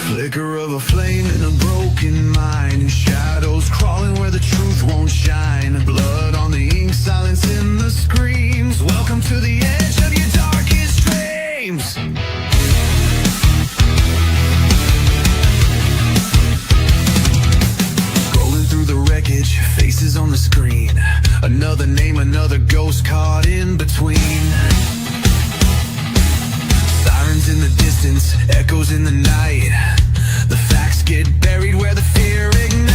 Flicker of a flame in a broken mind, and shadows crawling where the truth won't shine. Blood on the ink, silence in the screams. Welcome to the edge of your darkest dreams. Scrolling through the wreckage, faces on the screen. Another name, another ghost caught in between. Sirens in the distance, echoes in the night. The facts get buried where the fear ignites.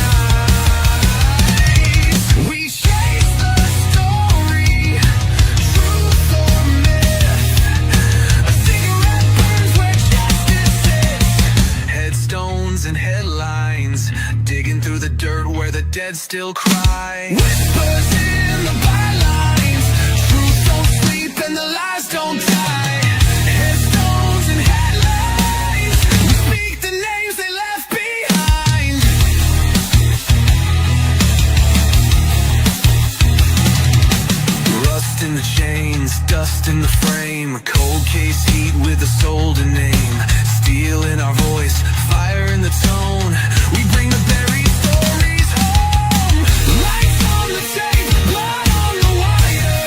We chase the story, truth or myth. A cigarette burns where justice sits. Headstones and headlines, digging through the dirt where the dead still cry. Whispers in the bylines, truth don't sleep and the lies don't die. In the chains, dust in the frame, cold case heat with a soul to name. Steel in our voice, fire in the tone. We bring the buried stories home. Lights on the tape, blood on the wire.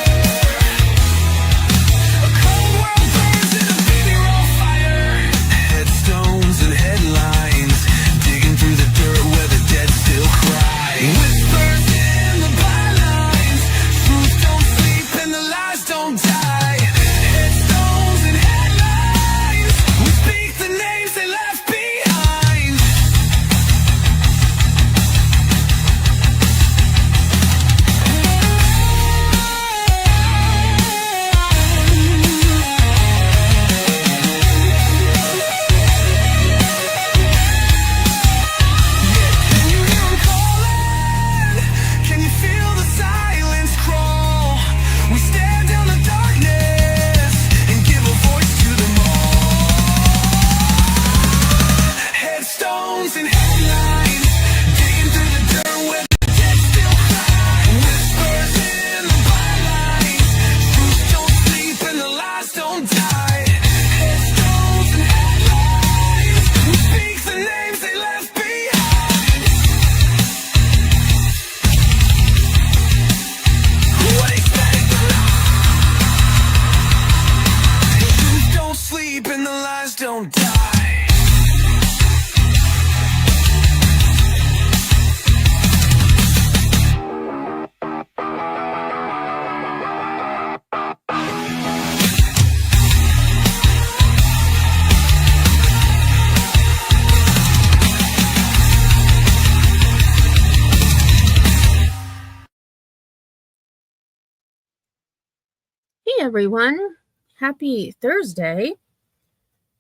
A cold world burns in a funeral fire. Headstones and headlines, digging through the dirt where the dead still cry. Whispers in the bylines, truth don't sleep and the lies don't die. Headstones and headlines, we speak the names they left behind. Can you hear 'em calling? Can you feel the silence crawl? We stare down the darkness and give a voice to them all. Headstones and headlines, digging through the dirt where the dead still cry. Whispers in the bylines, truth don't sleep and the lies don't die. Headstones and headlines, we speak the names they left behind. What expect the truth don't sleep and the lies don't die. Hey everyone, happy Thursday.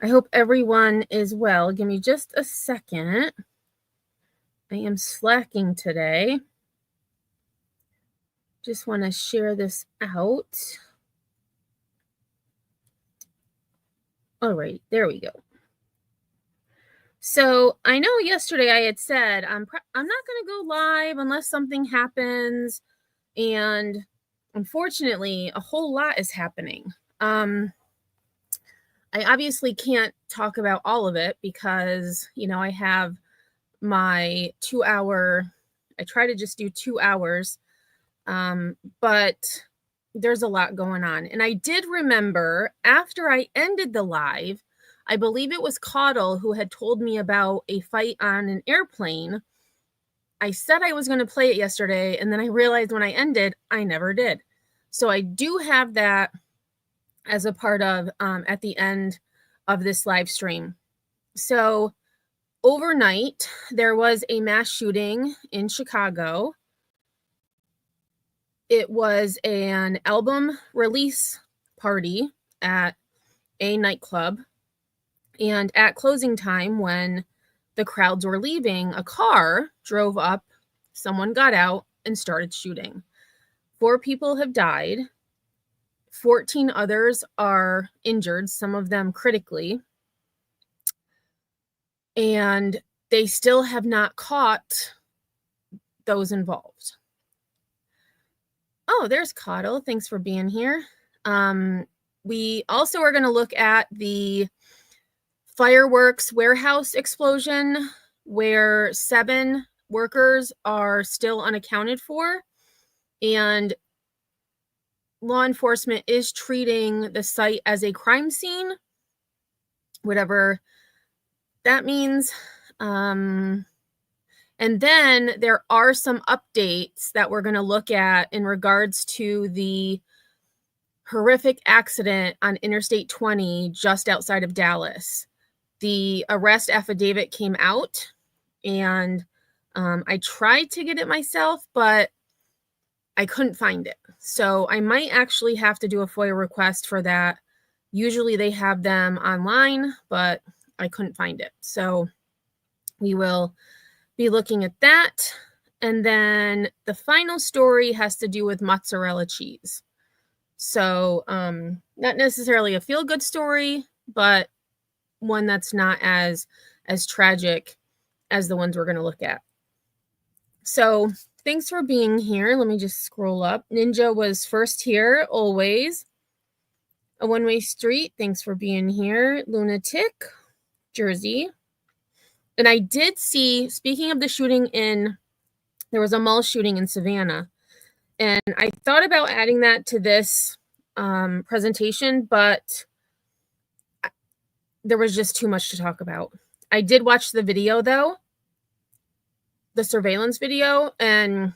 I hope everyone is well. Give me just a second. I am slacking today. Just want to share this out. All right, there we go. So I know yesterday I had said I'm not going to go live unless something happens, and unfortunately, a whole lot is happening. I obviously can't talk about all of it because, I have my 2 hour, I try to just do 2 hours, but there's a lot going on. And I did remember after I ended the live, I believe it was Caudle who had told me about a fight on an airplane. I said I was going to play it yesterday, and then I realized when I ended, I never did. So I do have that as a part of at the end of this live stream. So overnight, there was a mass shooting in Chicago. It was an album release party at a nightclub. And at closing time, when the crowds were leaving, a car drove up, someone got out and started shooting. 4 people have died. 14 others are injured, some of them critically. And they still have not caught those involved. Oh, there's Caudle. Thanks for being here. We also are going to look at the fireworks warehouse explosion where 7 workers are still unaccounted for, and law enforcement is treating the site as a crime scene, whatever that means. And then there are some updates that we're going to look at in regards to the horrific accident on Interstate 20 just outside of Dallas. The arrest affidavit came out, and I tried to get it myself, but I couldn't find it. So I might actually have to do a FOIA request for that. Usually they have them online, but I couldn't find it. So we will be looking at that. And then the final story has to do with mozzarella cheese. So not necessarily a feel-good story, but one that's not as tragic as the ones we're going to look at. So thanks for being here. Let me just scroll up. Ninja was first here, always. A one-way street, thanks for being here. Lunatic, Jersey. And I did see, speaking of the shooting there was a mall shooting in Savannah. And I thought about adding that to this presentation, but there was just too much to talk about. I did watch the video though, the surveillance video, and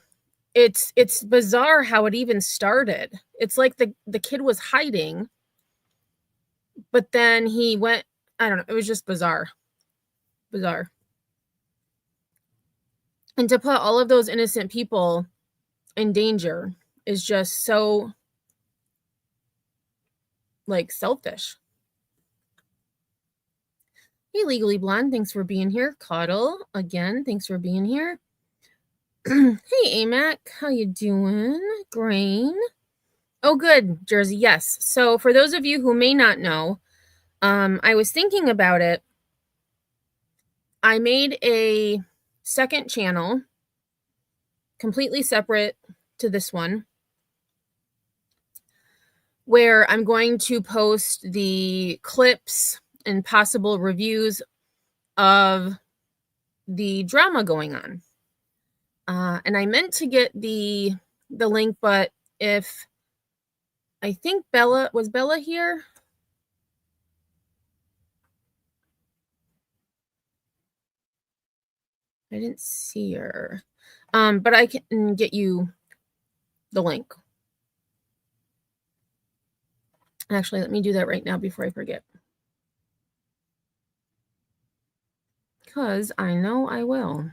it's bizarre how it even started. It's like the kid was hiding, but then he went, I don't know, it was just bizarre. And to put all of those innocent people in danger is just so, like, selfish. Hey, Legally Blonde, thanks for being here. Cuddle, again, thanks for being here. Hey, AMAC, how you doing? Grain. Oh, good, Jersey, yes. So for those of you who may not know, I was thinking about it. I made a second channel, completely separate to this one, where I'm going to post the clips and possible reviews of the drama going on. And I meant to get the link, but if I think was Bella here? I didn't see her. But I can get you the link. Actually, let me do that right now before I forget. Because I know I will.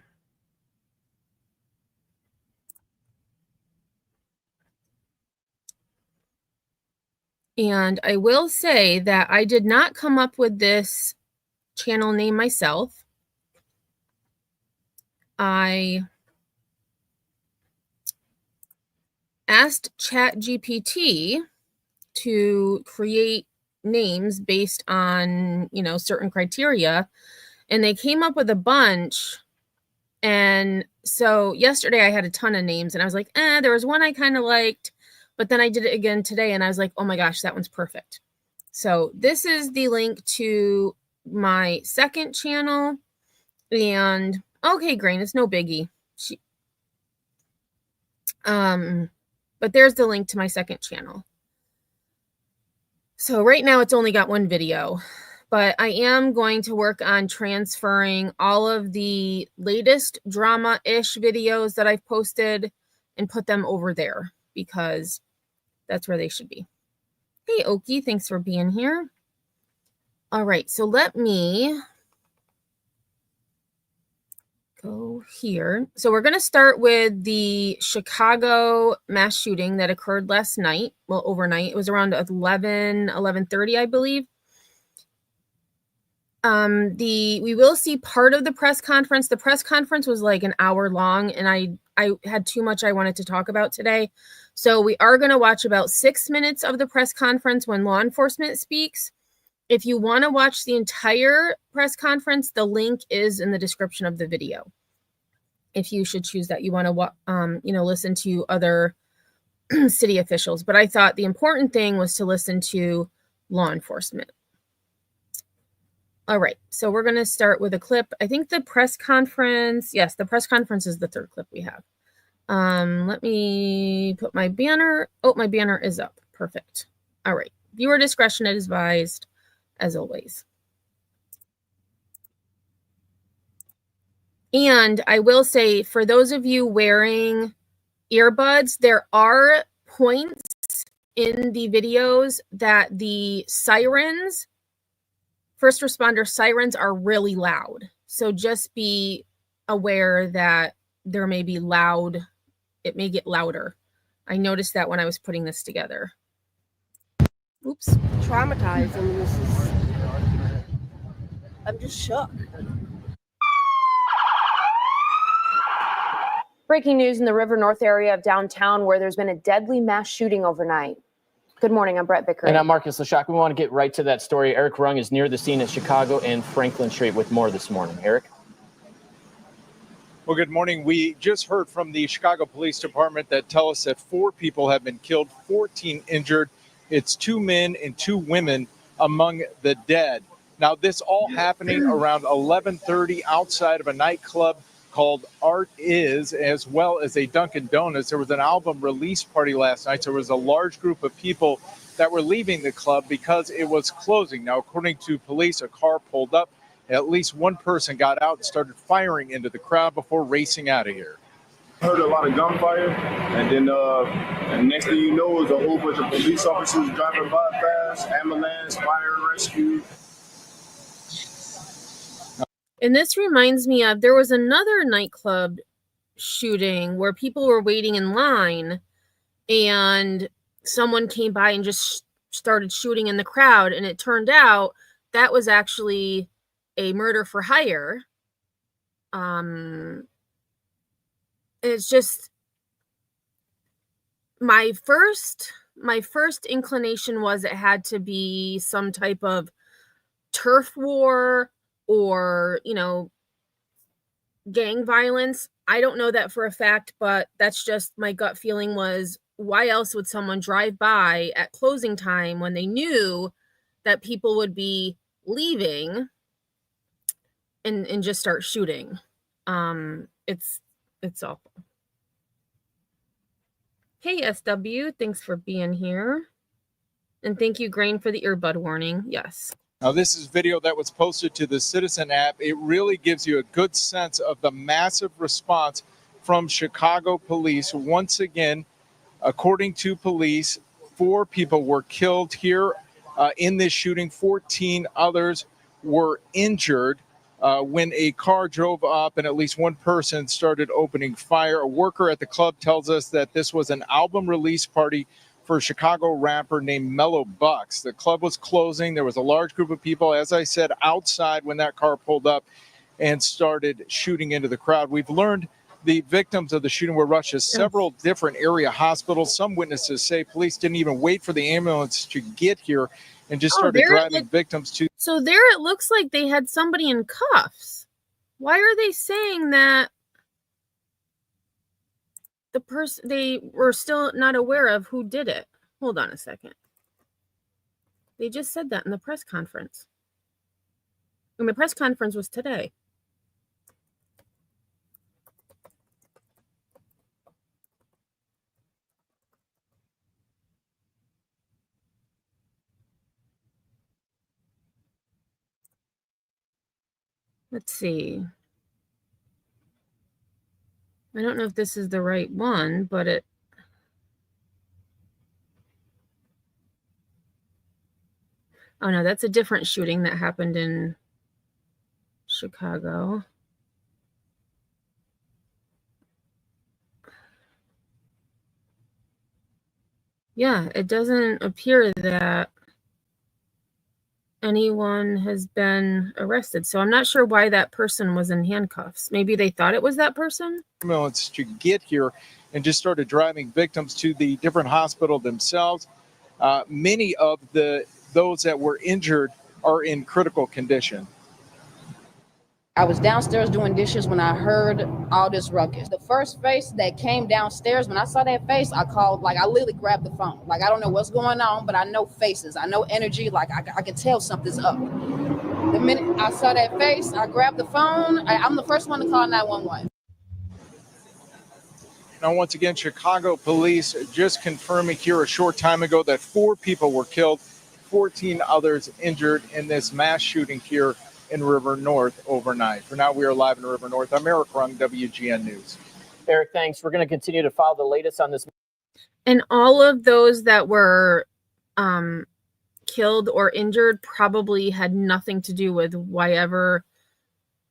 And I will say that I did not come up with this channel name myself. I asked ChatGPT to create names based on, certain criteria, and they came up with a bunch. And so yesterday I had a ton of names, and I was like, there was one I kind of liked, but then I did it again today, and I was like, oh my gosh, that one's perfect. So this is the link to my second channel, and okay, Grain, it's no biggie. But there's the link to my second channel. So right now it's only got one video, but I am going to work on transferring all of the latest drama-ish videos that I've posted and put them over there because that's where they should be. Hey, Oki, thanks for being here. All right, so let me go here. So we're going to start with the Chicago mass shooting that occurred last night. Well, overnight. It was around 11:30, I believe. We will see part of the press conference. The press conference was like an hour long, and I had too much I wanted to talk about today. So we are going to watch about 6 minutes of the press conference when law enforcement speaks. If you want to watch the entire press conference, the link is in the description of the video. If you should choose that, you want to, listen to other city officials. But I thought the important thing was to listen to law enforcement. All right, so we're going to start with a clip. I think the press conference, yes, the press conference is the third clip we have. Let me put my banner. Oh, my banner is up. Perfect. All right. Viewer discretion is advised, as always. And I will say, for those of you wearing earbuds, there are points in the videos that the sirens, first responder sirens, are really loud. So just be aware that there may be loud, it may get louder. I noticed that when I was putting this together. Oops. Traumatized. I mean, I'm just shook. Breaking news in the River North area of downtown where there's been a deadly mass shooting overnight. Good morning, I'm Brett Bickering. And I'm Marcus Lashak. We want to get right to that story. Eric Rung is near the scene at Chicago and Franklin Street with more this morning. Eric? Well, good morning. We just heard from the Chicago Police Department that tell us that 4 people have been killed, 14 injured. It's 2 men and 2 women among the dead. Now, this all happening around 11:30 outside of a nightclub called Art Is, as well as a Dunkin' Donuts. There was an album release party last night. So there was a large group of people that were leaving the club because it was closing. Now, according to police, a car pulled up. At least one person got out and started firing into the crowd before racing out of here. Heard a lot of gunfire, and then and next thing you know is a whole bunch of police officers driving by fast, ambulance, fire and rescue. And this reminds me of, there was another nightclub shooting where people were waiting in line and someone came by and just started shooting in the crowd. And it turned out that was actually a murder for hire. It's just, my first inclination was it had to be some type of turf war or, gang violence. I don't know that for a fact, but that's just my gut feeling was, why else would someone drive by at closing time when they knew that people would be leaving and just start shooting? It's awful. Hey, SW, thanks for being here. And thank you, Grain, for the earbud warning. Yes. Now, this is video that was posted to the Citizen app. It really gives you a good sense of the massive response from Chicago police. Once again, according to police, 4 people were killed here in this shooting. 14 others were injured when a car drove up and at least one person started opening fire. A worker at the club tells us that this was an album release party for a Chicago rapper named Mellow Bucks. The club was closing. There was a large group of people, as I said, outside when that car pulled up and started shooting into the crowd. We've learned the victims of the shooting were rushed to several different area hospitals. Some witnesses say police didn't even wait for the ambulance to get here and just started driving victims to. So there it looks like they had somebody in cuffs. Why are they saying that the person, they were still not aware of who did it? Hold on a second. They just said that in the press conference. And the press conference was today. Let's see. I don't know if this is the right one, but it. Oh no, that's a different shooting that happened in Chicago. Yeah, it doesn't appear that anyone has been arrested. So I'm not sure why that person was in handcuffs. Maybe they thought it was that person. Ambulance to get here and just started driving victims to the different hospital themselves. Many of those that were injured are in critical condition. I was downstairs doing dishes when I heard all this ruckus. The first face that came downstairs, when I saw that face, I called, like I literally grabbed the phone. Like I don't know what's going on, but I know faces. I know energy. Like I can tell something's up. The minute I saw that face, I grabbed the phone. I'm the first one to call 911. Now, once again, Chicago police just confirming here a short time ago that 4 people were killed, 14 others injured in this mass shooting here in River North overnight. For now, we are live in River North. I'm Eric Rung, WGN News. Eric, thanks. We're going to continue to follow the latest on this. And all of those that were killed or injured probably had nothing to do with why ever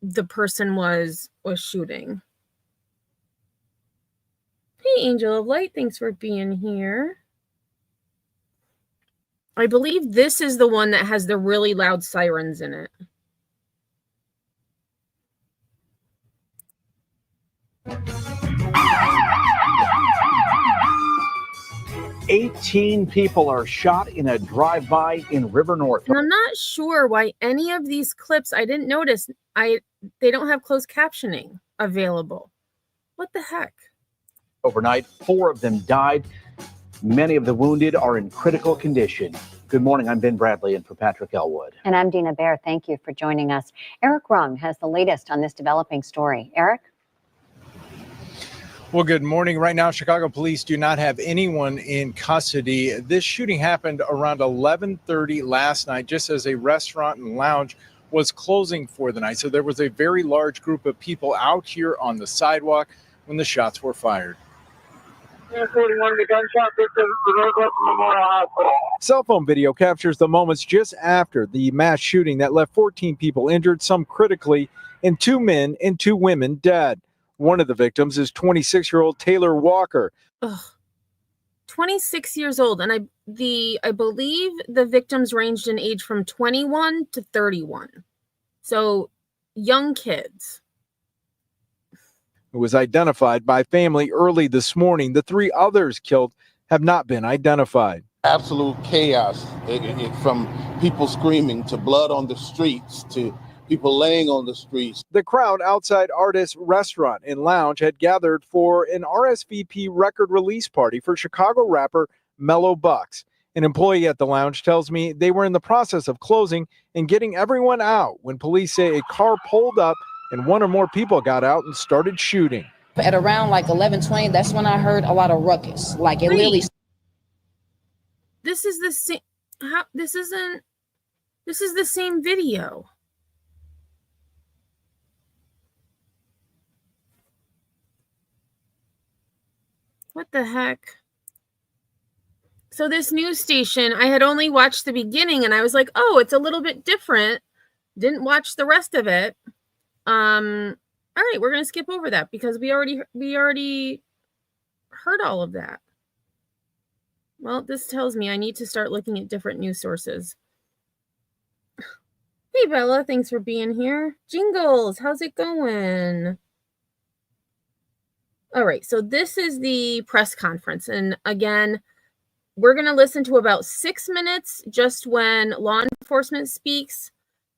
the person was shooting. Hey, Angel of Light, thanks for being here. I believe this is the one that has the really loud sirens in it. 18 people are shot in a drive-by in River North. And I'm not sure why any of these clips, I didn't notice, they don't have closed captioning available. What the heck? Overnight, 4 of them died. Many of the wounded are in critical condition. Good morning. I'm Ben Bradley in for Patrick Elwood. And I'm Dina Bair. Thank you for joining us. Eric Rung has the latest on this developing story. Eric? Well, good morning. Right now, Chicago police do not have anyone in custody. This shooting happened around 11:30 last night, just as a restaurant and lounge was closing for the night. So there was a very large group of people out here on the sidewalk when the shots were fired. Cell phone video captures the moments just after the mass shooting that left 14 people injured, some critically, and 2 men and 2 women dead. One of the victims is 26-year-old Taylor Walker. 26 years old, and I believe the victims ranged in age from 21 to 31. So young kids. It was identified by family early this morning. The 3 others killed have not been identified. Absolute chaos, from people screaming to blood on the streets to people laying on the streets. The crowd outside Artist Restaurant and Lounge had gathered for an RSVP record release party for Chicago rapper Mellow Bucks. An employee at the lounge tells me they were in the process of closing and getting everyone out when police say a car pulled up and 1 or more people got out and started shooting. At around like 11:20, that's when I heard a lot of ruckus. Like it literally. This is the same. This is the same video. What the heck? So this news station, I had only watched the beginning and I was like, oh, it's a little bit different. Didn't watch the rest of it. All right, we're going to skip over that because we already heard all of that. Well, this tells me I need to start looking at different news sources. Hey, Bella, thanks for being here. Jingles, how's it going? All right, so this is the press conference. And again, we're going to listen to about 6 minutes just when law enforcement speaks.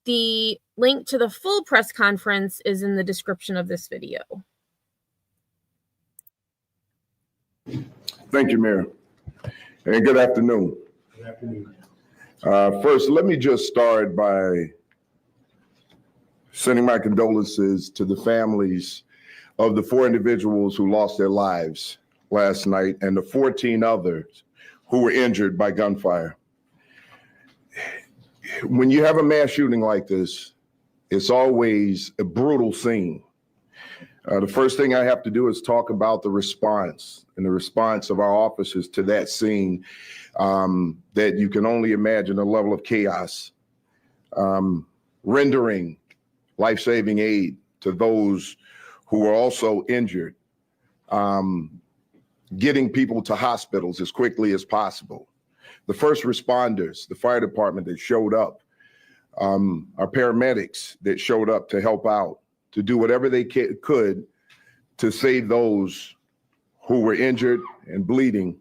The link to the full press conference is in the description of this video. Thank you, Mayor. And good afternoon. Good afternoon. First, let me just start by sending my condolences to the families of the 4 individuals who lost their lives last night and the 14 others who were injured by gunfire. When you have a mass shooting like this, it's always a brutal scene. The first thing I have to do is talk about the response and the response of our officers to that scene, that you can only imagine the level of chaos, rendering life-saving aid to those who were also injured, getting people to hospitals as quickly as possible. The first responders, the fire department that showed up, our paramedics that showed up to help out, to do whatever they could to save those who were injured and bleeding,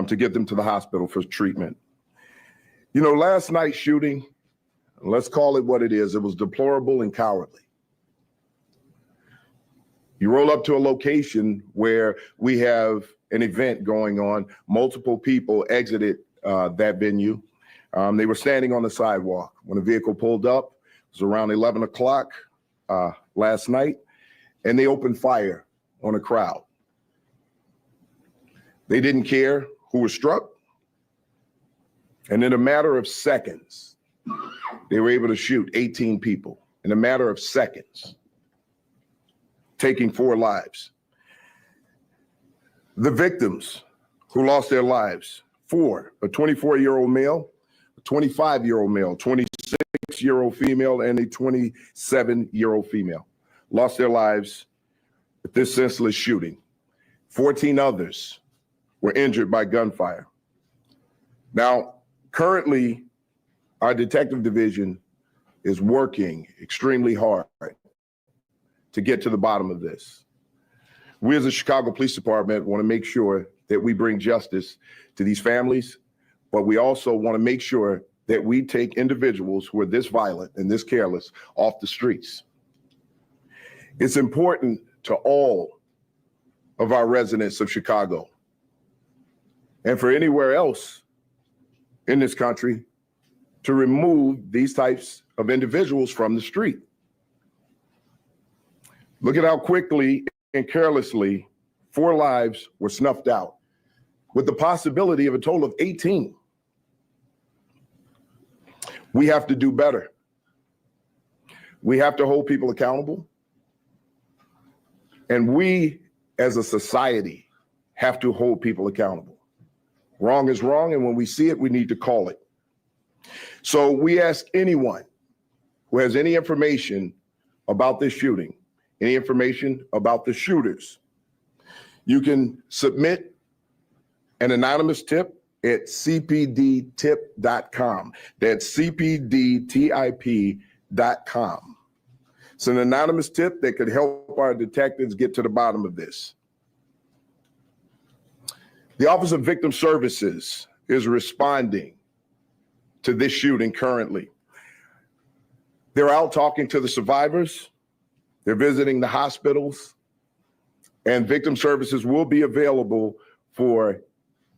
to get them to the hospital for treatment. Last night's shooting, let's call it what it is, it was deplorable and cowardly. You roll up to a location where we have an event going on. Multiple people exited that venue. They were standing on the sidewalk when a vehicle pulled up. It was around 11 o'clock last night, and they opened fire on a crowd. They didn't care who was struck. And in a matter of seconds, they were able to shoot 18 people in a matter of seconds, taking 4 lives. The victims who lost their lives, 4, a 24-year-old male, a 25-year-old male, 26-year-old female, and a 27-year-old female, lost their lives with this senseless shooting. 14 others were injured by gunfire. Now, currently, our detective division is working extremely hard to get to the bottom of this. We as the Chicago Police Department want to make sure that we bring justice to these families, but we also want to make sure that we take individuals who are this violent and this careless off the streets. It's important to all of our residents of Chicago and for anywhere else in this country to remove these types of individuals from the street. Look at how quickly and carelessly 4 lives were snuffed out, with the possibility of a total of 18. We have to do better. We have to hold people accountable. And we, as a society, have to hold people accountable. Wrong is wrong, and when we see it, we need to call it. So we ask anyone who has any information about this shooting, any information about the shooters, you can submit an anonymous tip at cpdtip.com. That's cpdtip.com. It's an anonymous tip that could help our detectives get to the bottom of this. The Office of Victim Services is responding to this shooting currently. They're out talking to the survivors. They're visiting the hospitals, and Victim Services will be available for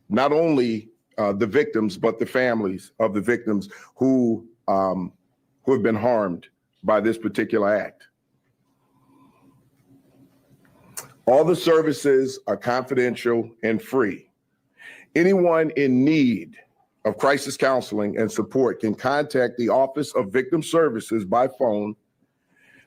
not only the victims, but the families of the victims who have been harmed by this particular act. All the services are confidential and free. Anyone in need of crisis counseling and support can contact the Office of Victim Services by phone.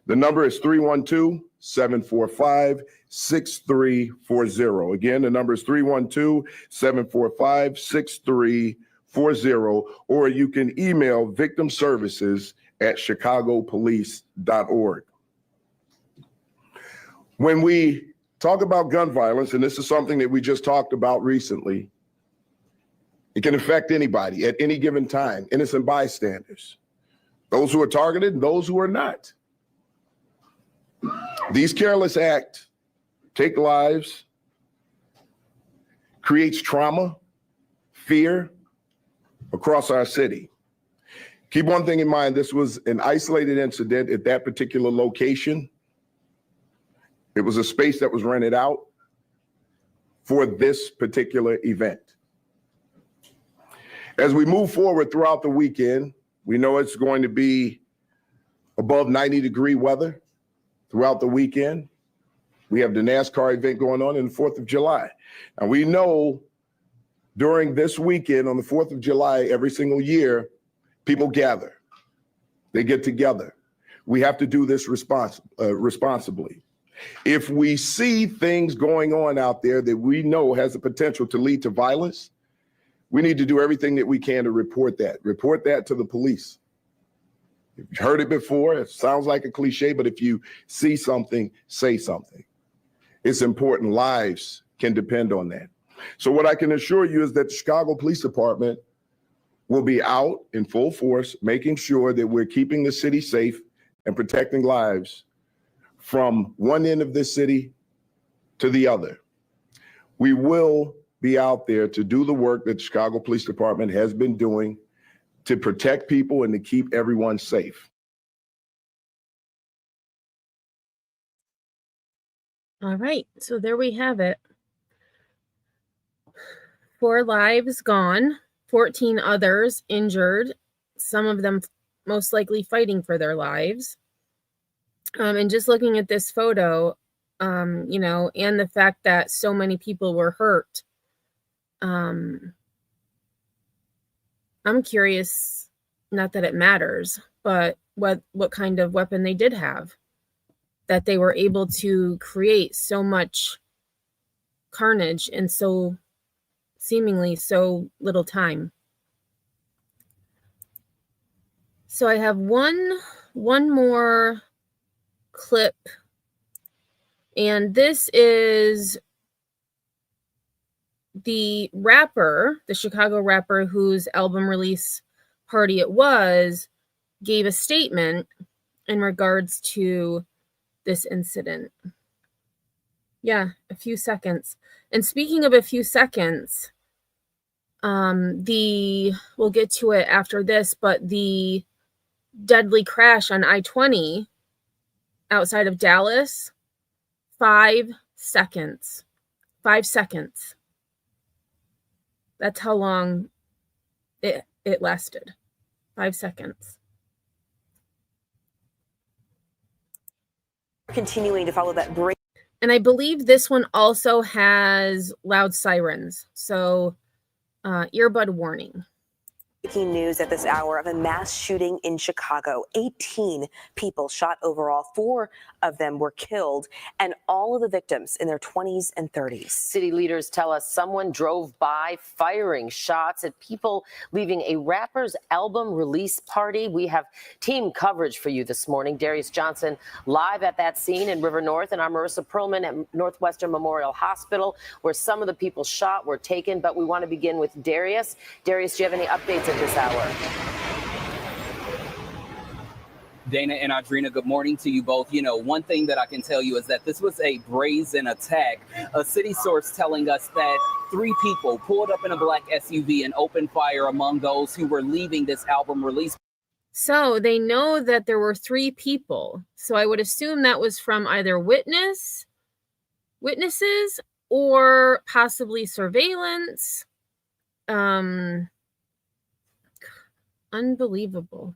The number is 312-745-6340. Again, the number is 312-745-6340, or you can email victimservices@chicagopolice.org. When we talk about gun violence, and this is something that we just talked about recently, it can affect anybody at any given time, innocent bystanders, those who are targeted and those who are not. These careless acts take lives, creates trauma, fear across our city. Keep one thing in mind, this was an isolated incident at that particular location. It was a space that was rented out for this particular event. As we move forward throughout the weekend, we know it's going to be above 90-degree weather throughout the weekend. We have the NASCAR event going on the 4th of July. And we know during this weekend on the 4th of July, every single year, people gather. They get together. We have to do this responsibly. If we see things going on out there that we know has the potential to lead to violence, we need to do everything that we can to report that. Report that to the police. You've heard it before. It sounds like a cliche, but if you see something, say something. It's important. Lives can depend on that. So what I can assure you is that the Chicago Police Department will be out in full force, making sure that we're keeping the city safe and protecting lives from one end of this city to the other. We will be out there to do the work that the Chicago Police Department has been doing to protect people and to keep everyone safe. All right, so there we have it. 4 lives gone, 14 others injured, some of them most likely fighting for their lives. And just looking at this photo, you know, and the fact that so many people were hurt, I'm curious, not that it matters, but what kind of weapon they did have, that they were able to create so much carnage in so seemingly so little time. So I have one more clip, and this is the rapper, the Chicago rapper whose album release party it was, gave a statement in regards to this incident. Yeah, a few seconds. And speaking of a few seconds, we'll get to it after this, but the deadly crash on I-20 outside of Dallas, 5 seconds. 5 seconds. That's how long it lasted. 5 seconds. Continuing to follow that break. And I believe this one also has loud sirens. So earbud warning. Breaking news at this hour of a mass shooting in Chicago. 18 people shot overall. 4 of them were killed, and all of the victims in their 20s and 30s. City leaders tell us someone drove by firing shots at people leaving a rapper's album release party. We have team coverage for you this morning. Darius Johnson live at that scene in River North, and our Marissa Perlman at Northwestern Memorial Hospital, where some of the people shot were taken. But we want to begin with Darius. Darius, do you have any updates at this hour? Dana and Audrina, good morning to you both. You know, one thing that I can tell you is that this was a brazen attack. A city source telling us that 3 people pulled up in a black SUV and opened fire among those who were leaving this album release. So they know that there were 3 people. So I would assume that was from either witnesses or possibly surveillance. Unbelievable.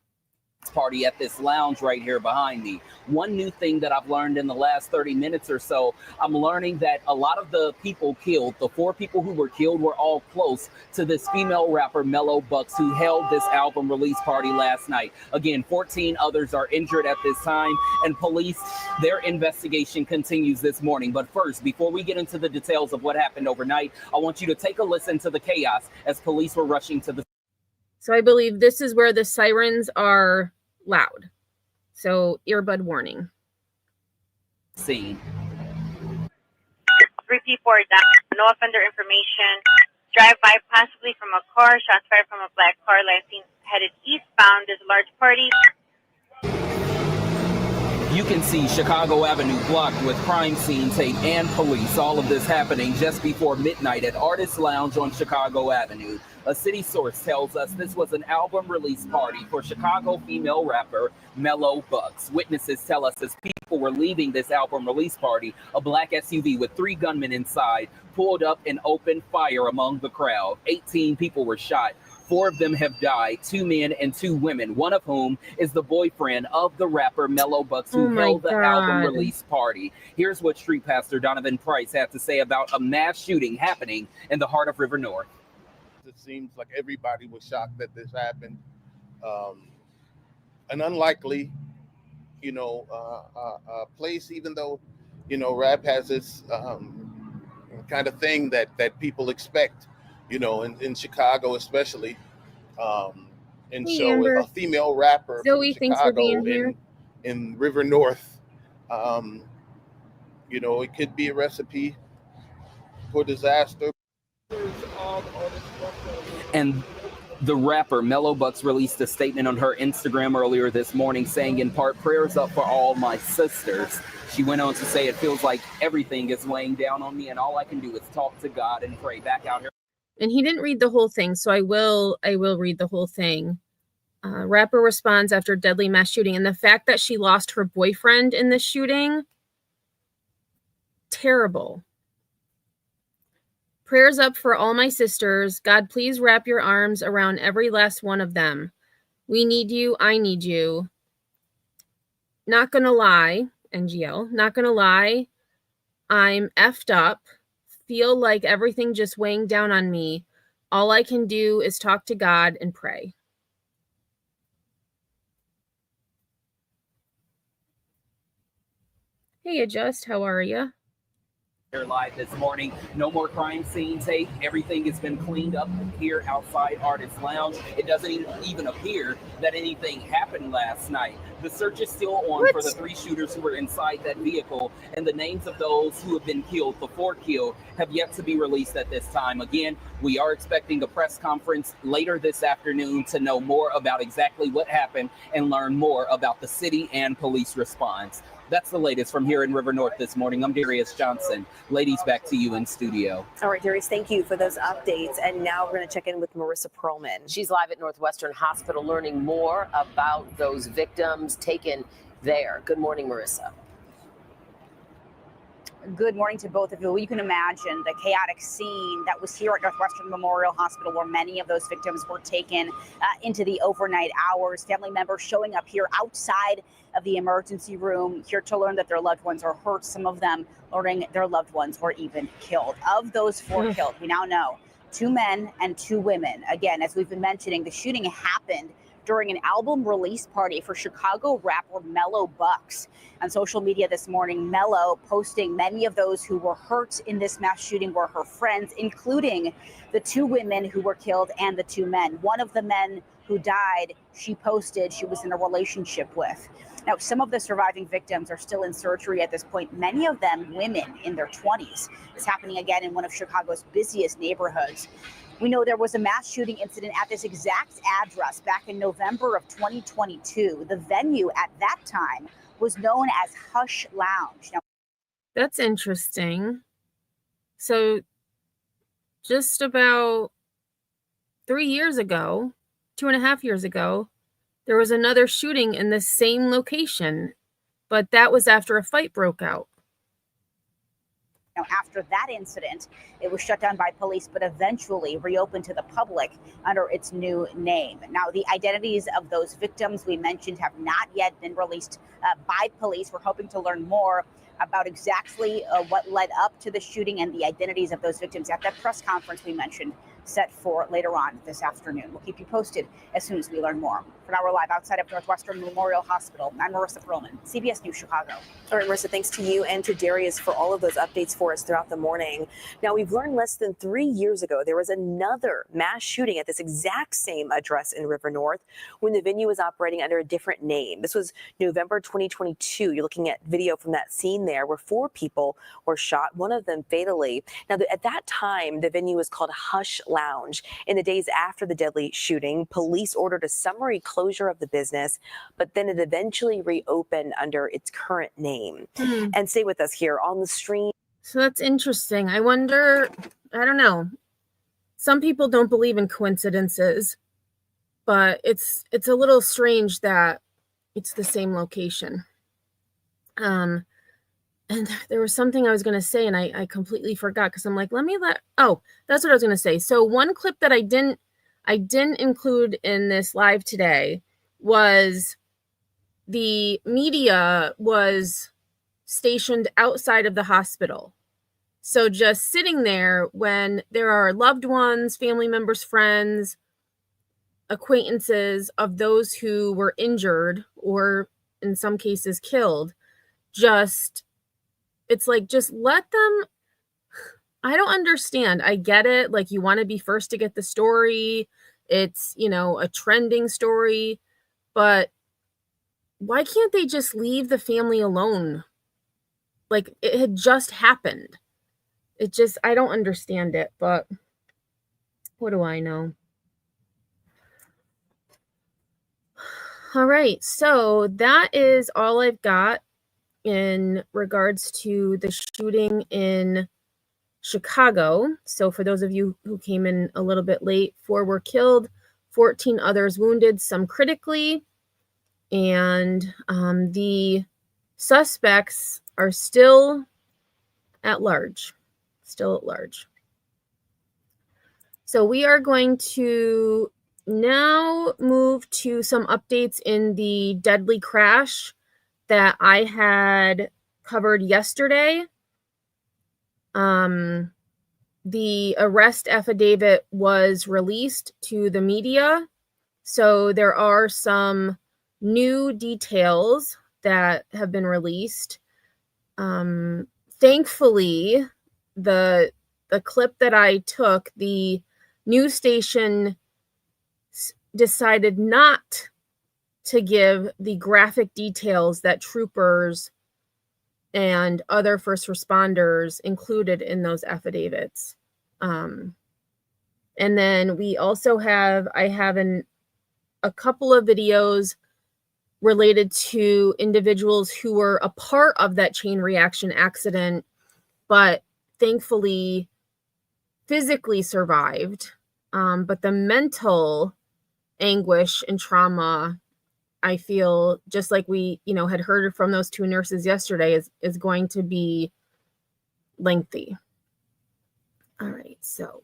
Party at this lounge right here behind me. One new thing that I've learned in the last 30 minutes or so, I'm learning that a lot of the people killed, the 4 people who were killed, were all close to this female rapper Mellow Bucks, who held this album release party last night. Again, 14 others are injured at this time, and police, their investigation continues this morning. But first, before we get into the details of what happened overnight, I want you to take a listen to the chaos as police were rushing to the... So I believe this is where the sirens are loud. So earbud warning. Scene. 3 people are down. No offender information. Drive by possibly from a car. Shots fired from a black car. Last seen headed eastbound. There's a large party. You can see Chicago Avenue blocked with crime scene tape and police. All of this happening just before midnight at Artist Lounge on Chicago Avenue. A city source tells us this was an album release party for Chicago female rapper Mellow Bucks. Witnesses tell us as people were leaving this album release party, a black SUV with 3 gunmen inside pulled up and opened fire among the crowd. 18 people were shot. 4 of them have died, 2 men and 2 women, one of whom is the boyfriend of the rapper Mellow Bucks, who held the album release party. Here's what Street Pastor Donovan Price had to say about a mass shooting happening in the heart of River North. It seems like everybody was shocked that this happened. An unlikely, place, even though, rap has this kind of thing that people expect, in Chicago especially. And Hey, so Amber. a female rapper Zoe, from thanks for being Chicago here. in River North, it could be a recipe for disaster. And the rapper Mellow Bucks released a statement on her Instagram earlier this morning saying, in part, prayers up for all my sisters. She went on to say, it feels like everything is weighing down on me and all I can do is talk to God and pray. Back out here. And he didn't read the whole thing, so I will read the whole thing. Rapper responds after deadly mass shooting. And the fact that she lost her boyfriend in this shooting, terrible. Prayers up for all my sisters. God, please wrap your arms around every last one of them. We need you. I need you. Not gonna lie, NGL, not gonna lie, I'm effed up. Feel like everything just weighing down on me. All I can do is talk to God and pray. Hey, Adjust, how are you? Here live this morning. No more crime scene tape. Everything has been cleaned up here outside Artist Lounge. It doesn't even appear that anything happened last night. The search is still on for the 3 shooters who were inside that vehicle, and the names of those who have been killed before kill have yet to be released at this time. Again, we are expecting a press conference later this afternoon to know more about exactly what happened and learn more about the city and police response. That's the latest from here in River North this morning. I'm Darius Johnson. Ladies, back to you in studio. All right, Darius, thank you for those updates. And now we're going to check in with Marissa Perlman. She's live at Northwestern Hospital learning more about those victims taken there. Good morning, Marissa. Good morning to both of you. You can imagine the chaotic scene that was here at Northwestern Memorial Hospital, where many of those victims were taken into the overnight hours. Family members showing up here outside of the emergency room, here to learn that their loved ones are hurt. Some of them learning their loved ones were even killed. Of those 4 killed, we now know 2 men and 2 women. Again, as we've been mentioning, the shooting happened during an album release party for Chicago rapper Mellow Bucks. On social media this morning, Mellow posting many of those who were hurt in this mass shooting were her friends, including the 2 women who were killed and the 2 men. One of the men who died, she posted she was in a relationship with. Now, some of the surviving victims are still in surgery at this point, many of them women in their 20s. It's happening again in one of Chicago's busiest neighborhoods. We know there was a mass shooting incident at this exact address back in November of 2022. The venue at that time was known as Hush Lounge. Now, That's interesting. So just about 3 years ago, 2.5 years ago, there was another shooting in the same location, but that was after a fight broke out. Now, after that incident, it was shut down by police, but eventually reopened to the public under its new name. Now, the identities of those victims we mentioned have not yet been released by police. We're hoping to learn more about exactly what led up to the shooting and the identities of those victims at that press conference we mentioned, set for later on this afternoon. We'll keep you posted as soon as we learn more. For now, we're live outside of Northwestern Memorial Hospital. I'm Marissa Perlman, CBS News Chicago. All right, Marissa, thanks to you and to Darius for all of those updates for us throughout the morning. Now, we've learned less than 3 years ago, there was another mass shooting at this exact same address in River North when the venue was operating under a different name. This was November 2022. You're looking at video from that scene there where 4 people were shot, one of them fatally. Now, at that time, the venue was called Hush Lounge. In the days after the deadly shooting, police ordered a summary closure of the business, but then it eventually reopened under its current name. And stay with us here on the stream. So that's interesting. I wonder, I don't know. Some people don't believe in coincidences, but it's a little strange that it's the same location. And there was something I was going to say and I completely forgot because I'm like, that's what I was going to say. So one clip that I didn't include in this live today was the media was stationed outside of the hospital. So just sitting there when there are loved ones, family members, friends, acquaintances of those who were injured or in some cases killed, it's like, just let them. I don't understand. I get it. Like, you want to be first to get the story. It's, a trending story, but why can't they just leave the family alone? Like, it had just happened. I don't understand it, but what do I know? All right. So that is all I've got in regards to the shooting in Chicago. So for those of you who came in a little bit late, 4 were killed, 14 others wounded, some critically. And the suspects are still at large. Still at large. So we are going to now move to some updates in the deadly crash that I had covered yesterday. The arrest affidavit was released to the media. So there are some new details that have been released. Thankfully, the clip that I took, the news station decided not to give the graphic details that troopers and other first responders included in those affidavits. And then we also have, I have a couple of videos related to individuals who were a part of that chain reaction accident, but thankfully physically survived. But the mental anguish and trauma, I feel, just like we, had heard from those two nurses yesterday, is going to be lengthy. All right, so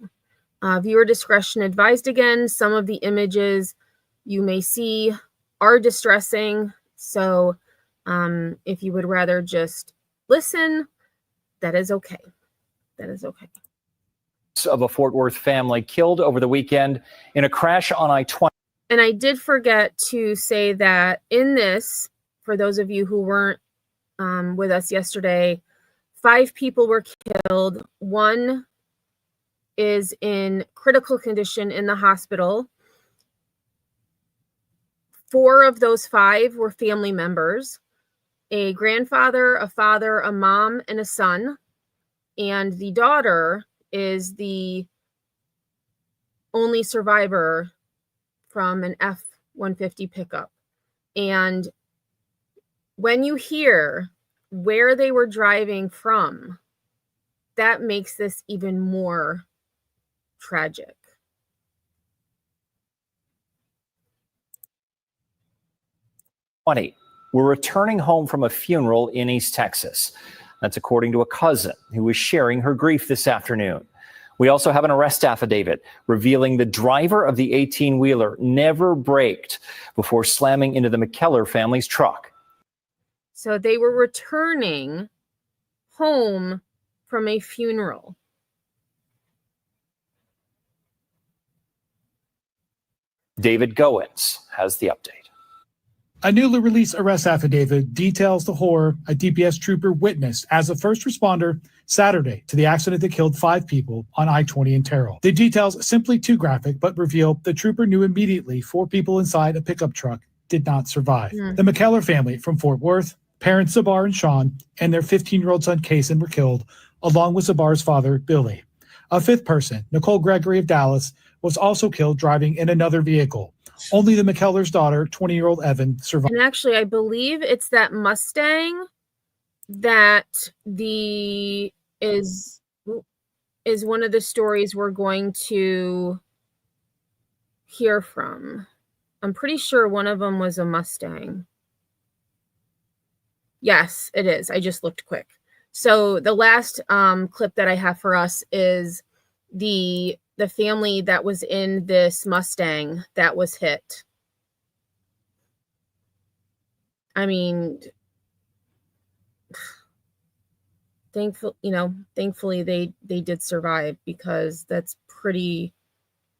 viewer discretion advised again. Some of the images you may see are distressing. So if you would rather just listen, that is okay. That is okay. Of a Fort Worth family killed over the weekend in a crash on I-20. And I did forget to say that in this, for those of you who weren't with us yesterday, 5 people were killed. 1 is in critical condition in the hospital. 4 of those 5 were family members: a grandfather, a father, a mom, and a son. And the daughter is the only survivor from an F-150 pickup. And when you hear where they were driving from, that makes this even more tragic. Were returning home from a funeral in East Texas. That's according to a cousin who was sharing her grief this afternoon. We also have an arrest affidavit revealing the driver of the 18-wheeler never braked before slamming into the McKellar family's truck. So they were returning home from a funeral. David Goins has the update. A newly released arrest affidavit details the horror a DPS trooper witnessed as a first responder Saturday to the accident that killed 5 people on I-20 in Terrell. The details simply too graphic, but reveal the trooper knew immediately 4 people inside a pickup truck did not survive. The McKellar family from Fort Worth, parents Zabar and Sean, and their 15-year-old son Kason were killed, along with Zabar's father, Billy. A 5th person, Nicole Gregory of Dallas, was also killed driving in another vehicle. Only the McKellar's daughter, 20-year-old Evan, survived. And actually, I believe it's that Mustang that is one of the stories we're going to hear from. I'm pretty sure one of them was a Mustang. Yes, it is. I just looked quick. So the last clip that I have for us is the family that was in this Mustang that was hit. I mean, thankfully they did survive, because that's pretty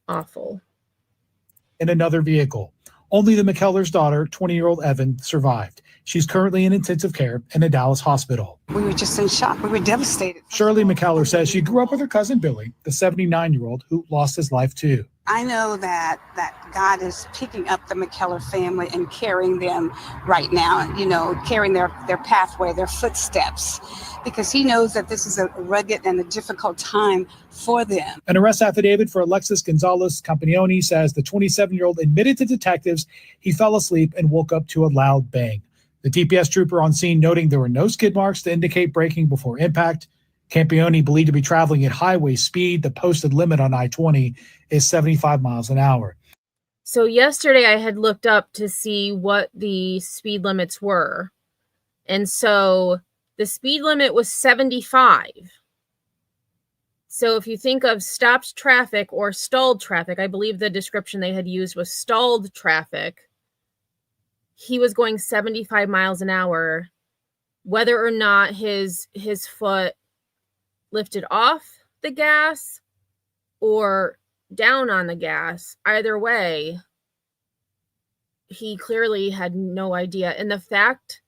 awful. In another vehicle. Only the McKellar's daughter, 20-year-old Evan, survived. She's currently in intensive care in a Dallas hospital. We were just in shock. We were devastated. Shirley McKellar says she grew up with her cousin Billy, the 79-year-old who lost his life too. I know that God is picking up the McKellar family and carrying them right now, carrying their pathway, their footsteps, because he knows that this is a rugged and a difficult time for them. An arrest affidavit for Alexis Gonzalez Campione says the 27-year-old admitted to detectives he fell asleep and woke up to a loud bang. The DPS trooper on scene noting there were no skid marks to indicate braking before impact. Campione, believed to be traveling at highway speed. The posted limit on I-20 is 75 miles an hour. So yesterday I had looked up to see what the speed limits were. And so The speed limit was 75. So if you think of stopped traffic or stalled traffic, I believe the description they had used was stalled traffic. He was going 75 miles an hour, whether or not his foot lifted off the gas or down on the gas. Either way, he clearly had no idea. And the fact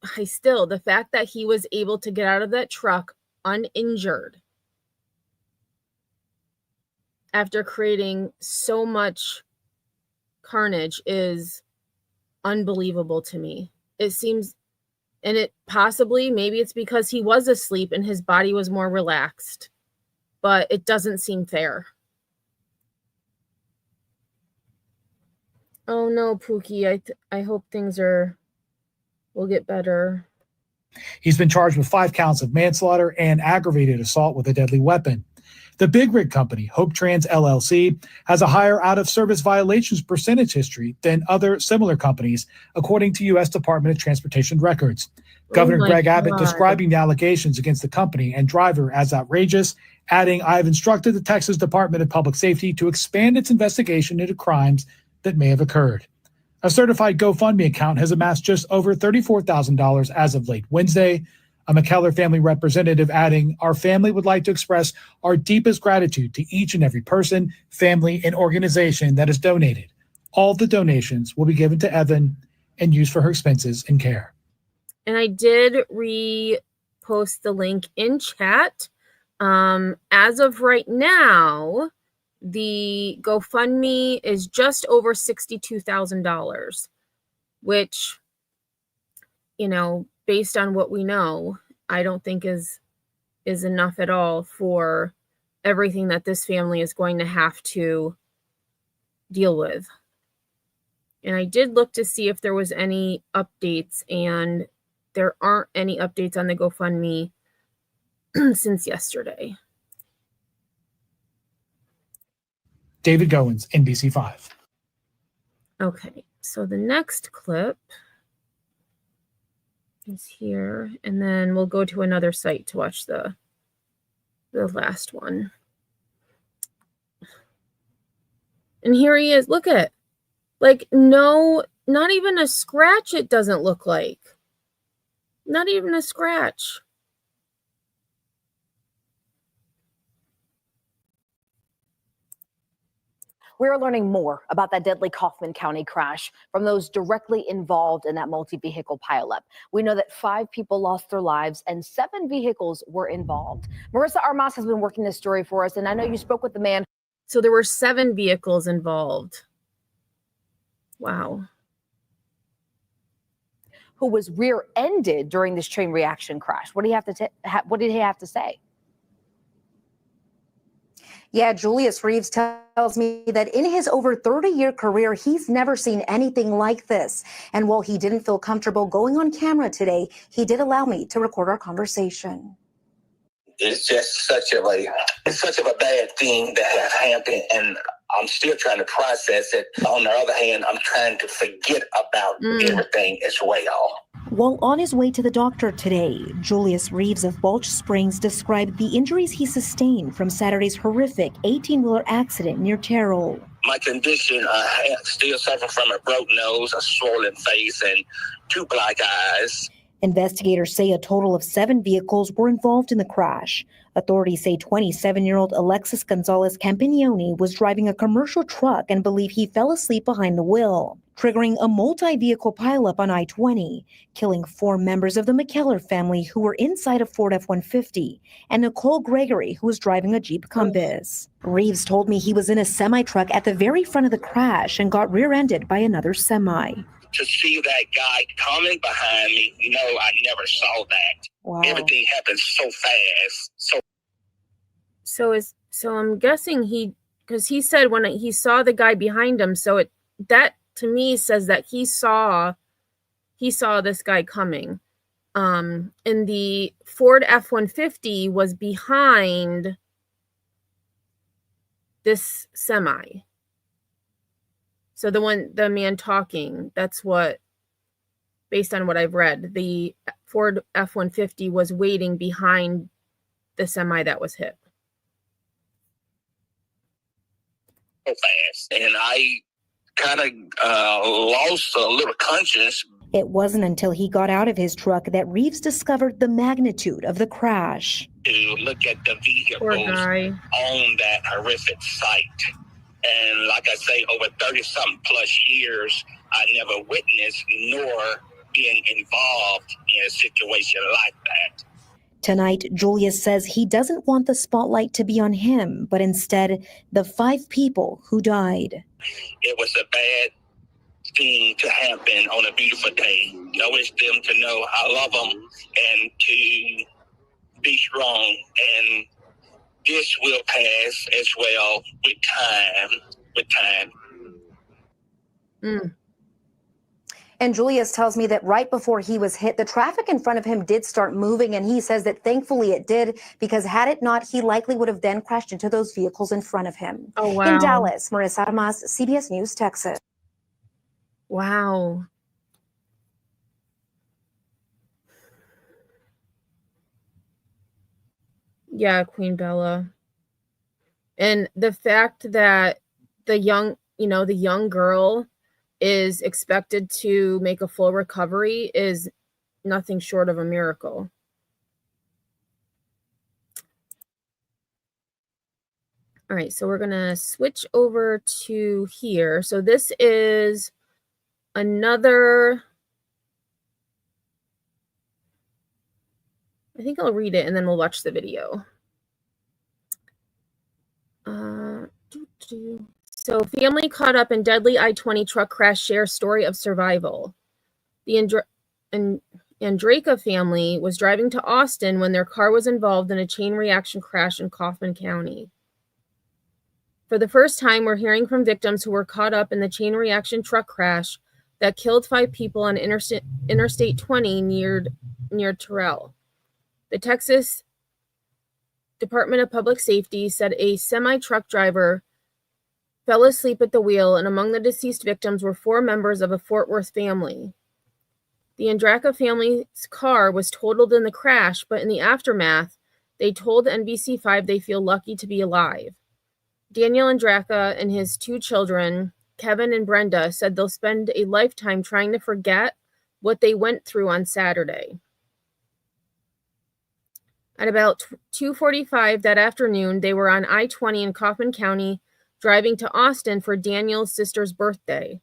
that he was able to get out of that truck uninjured after creating so much carnage is unbelievable to me. It seems, and it possibly, maybe it's because he was asleep and his body was more relaxed, but it doesn't seem fair. Oh no, Pookie, I hope things will get better. He's been charged with 5 counts of manslaughter and aggravated assault with a deadly weapon. The big rig company, Hope Trans LLC, has a higher out-of-service violations percentage history than other similar companies, according to U.S. Department of Transportation records. Governor Greg Abbott describing the allegations against the company and driver as outrageous, adding, "I have instructed the Texas Department of Public Safety to expand its investigation into crimes that may have occurred." A certified GoFundMe account has amassed just over $34,000 as of late Wednesday. A McKellar family representative adding, "Our family would like to express our deepest gratitude to each and every person, family, and organization that has donated. All the donations will be given to Evan and used for her expenses and care." And I did repost the link in chat. As of right now, the GoFundMe is just over $62,000, which, based on what we know, I don't think is enough at all for everything that this family is going to have to deal with. And I did look to see if there was any updates, and there aren't any updates on the GoFundMe since yesterday. David Goins, NBC5. Okay, so the next clip is here, and then we'll go to another site to watch the last one. And here he is. Look at, no, not even a scratch. It doesn't look like. Not even a scratch. We're learning more about that deadly Kaufman County crash from those directly involved in that multi-vehicle pileup. We know that 5 people lost their lives and 7 vehicles were involved. Marissa Armas has been working this story for us, and I know you spoke with the man. So there were 7 vehicles involved. Wow. Who was rear-ended during this chain reaction crash. What did he have to say? Yeah, Julius Reeves tells me that in his over 30-year career, he's never seen anything like this. And while he didn't feel comfortable going on camera today, he did allow me to record our conversation. It's just such of a bad thing that has happened, and I'm still trying to process it. On the other hand, I'm trying to forget about everything as well. While on his way to the doctor today, Julius Reeves of Balch Springs described the injuries he sustained from Saturday's horrific 18-wheeler accident near Terrell. My condition, I still suffer from a broken nose, a swollen face, and 2 black eyes. Investigators say a total of 7 vehicles were involved in the crash. Authorities say 27-year-old Alexis Gonzalez Campagnoni was driving a commercial truck and believe he fell asleep behind the wheel, triggering a multi-vehicle pileup on I-20, killing 4 members of the McKellar family who were inside a Ford F-150, and Nicole Gregory, who was driving a Jeep Compass. Reeves told me he was in a semi-truck at the very front of the crash and got rear-ended by another semi. To see that guy coming behind me, no, I never saw that. Wow. Everything happened so fast. So I'm guessing because he said when he saw the guy behind him, so that to me says that he saw this guy coming. And the Ford F-150 was behind this semi. So the man talking, that's what based on what I've read. The Ford F-150 was waiting behind the semi that was hit. Fast, and I kind of lost a little conscience. It wasn't until he got out of his truck that Reeves discovered the magnitude of the crash. To look at the Poor vehicles guy. on that horrific site. And like I say, over 30-something plus years, I never witnessed nor been involved in a situation like that. Tonight, Julius says he doesn't want the spotlight to be on him, but instead the 5 people who died. It was a bad thing to happen on a beautiful day. I wish them to know I love them and to be strong. And this will pass as well with time. And Julius tells me that right before he was hit, the traffic in front of him did start moving, and he says that thankfully it did, because had it not, he likely would have then crashed into those vehicles in front of him. Oh, wow. In Dallas, Marissa Armas, CBS News, Texas. Wow. Yeah, Queen Bella. And the fact that the young girl is expected to make a full recovery is nothing short of a miracle. All right, so we're going to switch over to here. So this is another, I think I'll read it and then we'll watch the video. So family caught up in deadly I-20 truck crash shares story of survival. The Andraka family was driving to Austin when their car was involved in a chain reaction crash in Kaufman County. For the first time, we're hearing from victims who were caught up in the chain reaction truck crash that killed 5 people on Interstate 20 near Terrell. The Texas Department of Public Safety said a semi-truck driver fell asleep at the wheel, and among the deceased victims were 4 members of a Fort Worth family. The Andraka family's car was totaled in the crash, but in the aftermath, they told NBC5 they feel lucky to be alive. Daniel Andraka and his 2 children, Kevin and Brenda, said they'll spend a lifetime trying to forget what they went through on Saturday. At about 2:45 that afternoon, they were on I-20 in Kaufman County, driving to Austin for Daniel's sister's birthday.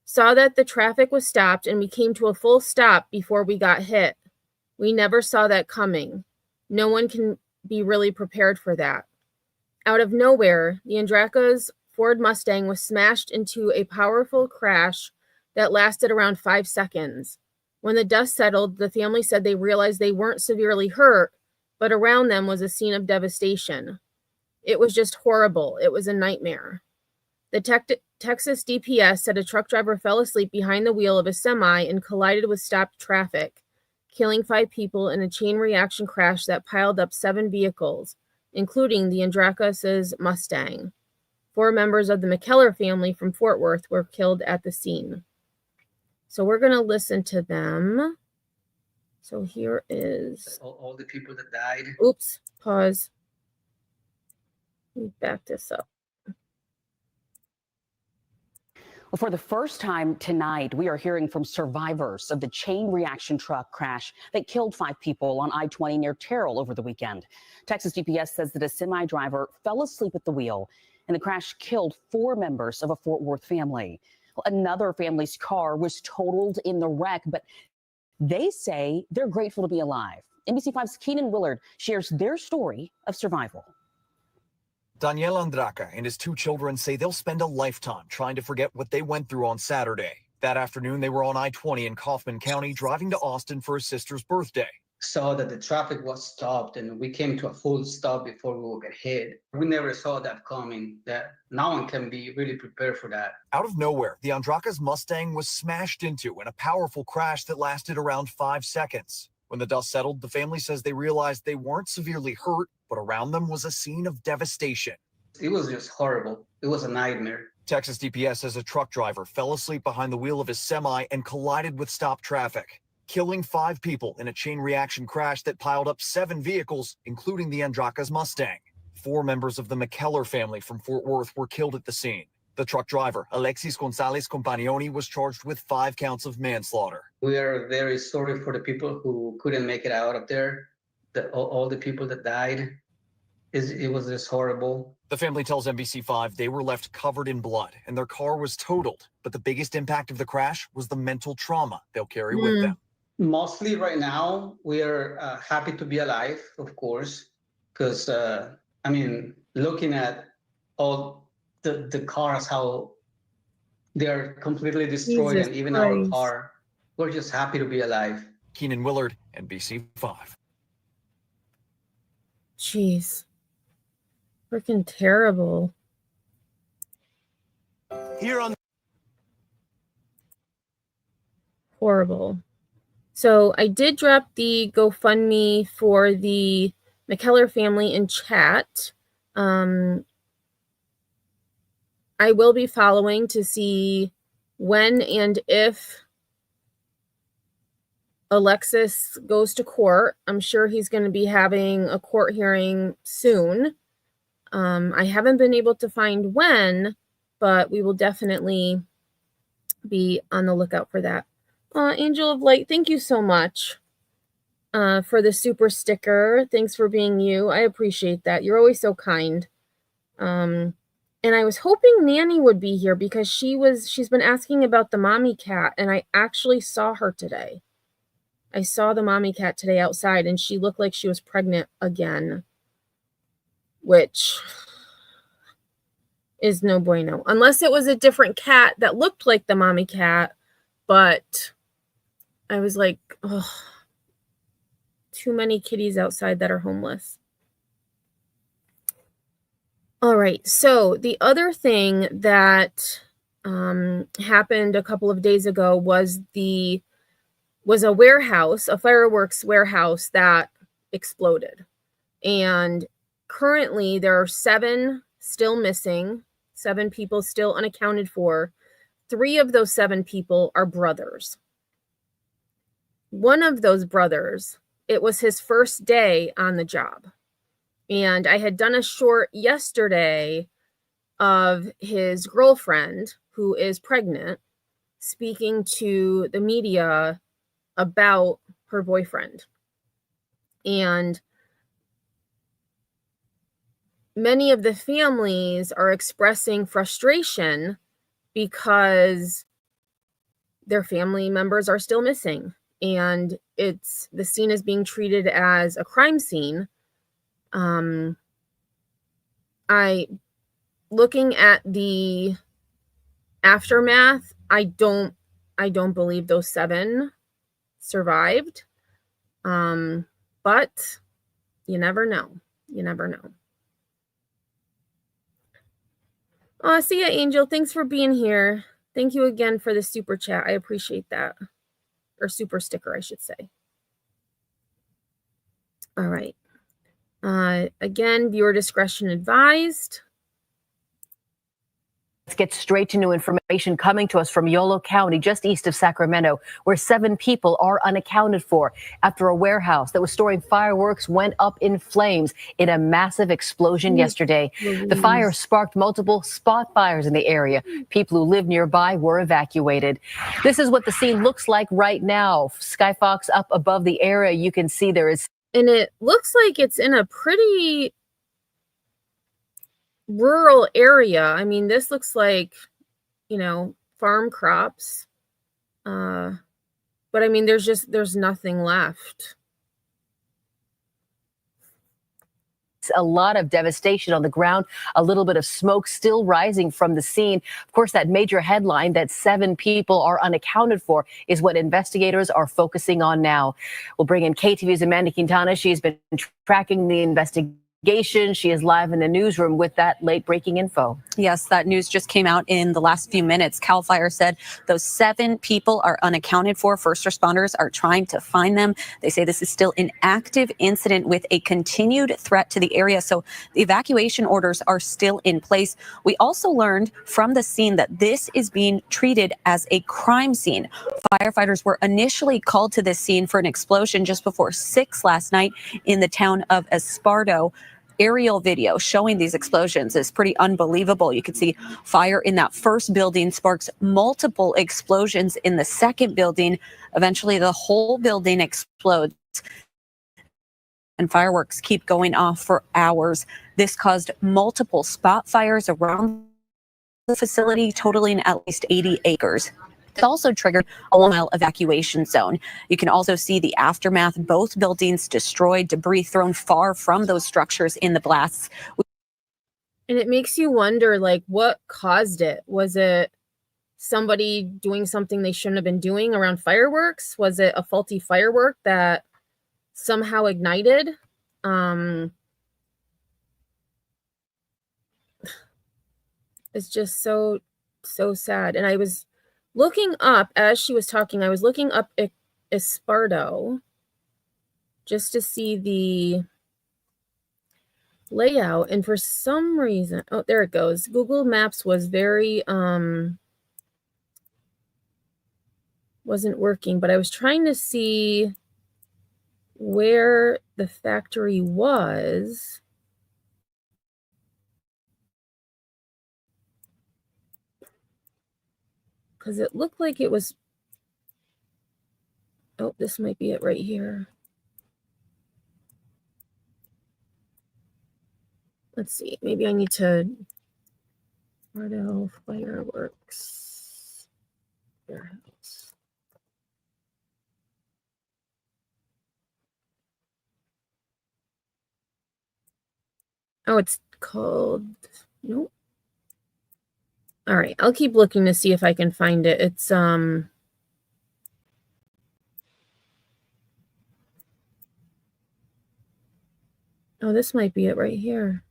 Saw that the traffic was stopped and we came to a full stop before we got hit. We never saw that coming. No one can be really prepared for that. Out of nowhere, the Andraka's Ford Mustang was smashed into a powerful crash that lasted around 5 seconds. When the dust settled, the family said they realized they weren't severely hurt, but around them was a scene of devastation. It was just horrible. It was a nightmare. The Texas DPS said a truck driver fell asleep behind the wheel of a semi and collided with stopped traffic, killing 5 people in a chain reaction crash that piled up 7 vehicles, including the Andrakas' Mustang. 4 members of the McKellar family from Fort Worth were killed at the scene. So we're going to listen to them. So here is all the people that died. Oops, pause. Let me back this up. Well, for the first time tonight, we are hearing from survivors of the chain reaction truck crash that killed 5 people on I-20 near Terrell over the weekend. Texas DPS says that a semi driver fell asleep at the wheel, and the crash killed 4 members of a Fort Worth family. Well, another family's car was totaled in the wreck, but they say they're grateful to be alive. NBC5's Keenan Willard shares their story of survival. Daniel Andraka and his 2 children say they'll spend a lifetime trying to forget what they went through on Saturday. That afternoon, they were on I-20 in Kaufman County driving to Austin for his sister's birthday. Saw that the traffic was stopped and we came to a full stop before we would get hit. We never saw that coming, that no one can be really prepared for that. Out of nowhere, the Andraka's Mustang was smashed into in a powerful crash that lasted around 5 seconds. When the dust settled, the family says they realized they weren't severely hurt, but around them was a scene of devastation. It was just horrible. It was a nightmare. Texas DPS says a truck driver fell asleep behind the wheel of his semi and collided with stopped traffic, killing 5 people in a chain reaction crash that piled up 7 vehicles, including the Andraca's Mustang. 4 members of the McKellar family from Fort Worth were killed at the scene. The truck driver, Alexis Gonzalez Compagnoni, was charged with 5 counts of manslaughter. We are very sorry for the people who couldn't make it out of there, all the people that died. It was just horrible. The family tells NBC5 they were left covered in blood and their car was totaled. But the biggest impact of the crash was the mental trauma they'll carry with them. Mostly right now, we are happy to be alive, of course, because, I mean, looking at all the cars, how they're completely destroyed, Jesus and even Christ. our car, we're just happy to be alive. Keenan Willard, NBC5. Jeez. Freaking terrible. Here on Horrible. So I did drop the GoFundMe for the McKellar family in chat. I will be following to see when and if Alexis goes to court. I'm sure he's going to be having a court hearing soon. I haven't been able to find when, but we will definitely be on the lookout for that. Angel of Light, thank you so much for the super sticker. Thanks for being you. I appreciate that. You're always so kind. And I was hoping Nanny would be here because she's been asking about the mommy cat, and I actually saw her today. I saw the mommy cat today outside, and she looked like she was pregnant again, which is no bueno. Unless it was a different cat that looked like the mommy cat, but I was like, oh, too many kitties outside that are homeless. All right, so the other thing that happened a couple of days ago was a warehouse, a fireworks warehouse that exploded. And currently there are 7 still missing, 7 people still unaccounted for. 3 of those 7 people are brothers. One of those brothers, it was his first day on the job. And I had done a short yesterday of his girlfriend, who is pregnant, speaking to the media about her boyfriend. And many of the families are expressing frustration because their family members are still missing. And the scene is being treated as a crime scene. Looking at the aftermath, I don't believe those 7 survived. But you never know. You never know. See ya, Angel. Thanks for being here. Thank you again for the super chat. I appreciate that. Or super sticker, I should say. All right. Again, viewer discretion advised. Let's get straight to new information coming to us from Yolo County, just east of Sacramento, where 7 people are unaccounted for after a warehouse that was storing fireworks went up in flames in a massive explosion yesterday. The fire sparked multiple spot fires in the area. People who live nearby were evacuated. This is what the scene looks like right now. Skyfox up above the area. You can see there is. And it looks like it's in a pretty rural area. I mean, this looks like, farm crops. But I mean, there's nothing left. A lot of devastation on the ground, a little bit of smoke still rising from the scene. Of course, that major headline that 7 people are unaccounted for is what investigators are focusing on now. We'll bring in KTV's Amanda Quintana. She's been tracking the investigation She is live in the newsroom with that late breaking info. Yes, that news just came out in the last few minutes. CAL FIRE said those 7 people are unaccounted for. First responders are trying to find them. They say this is still an active incident with a continued threat to the area. So the evacuation orders are still in place. We also learned from the scene that this is being treated as a crime scene. Firefighters were initially called to this scene for an explosion just before 6 last night in the town of Esparto. Aerial video showing these explosions is pretty unbelievable. You can see fire in that first building sparks multiple explosions in the second building. Eventually, the whole building explodes, and fireworks keep going off for hours. This caused multiple spot fires around the facility, totaling at least 80 acres. It also triggered a 1-mile evacuation zone. You can also see the aftermath, both buildings destroyed, debris thrown far from those structures in the blasts. And it makes you wonder, like, what caused it? Was it somebody doing something they shouldn't have been doing around fireworks? Was it a faulty firework that somehow ignited? It's just so sad. And I was looking up, as she was talking, I was looking up Esparto just to see the layout. And for some reason, oh, there it goes. Google Maps was very, wasn't working, but I was trying to see where the factory was. Because it looked like it was, oh, this might be it right here. Let's see, maybe I need to, Esparto Fireworks Warehouse. Oh, it's called, nope. All right, I'll keep looking to see if I can find it. It's oh, this might be it right here.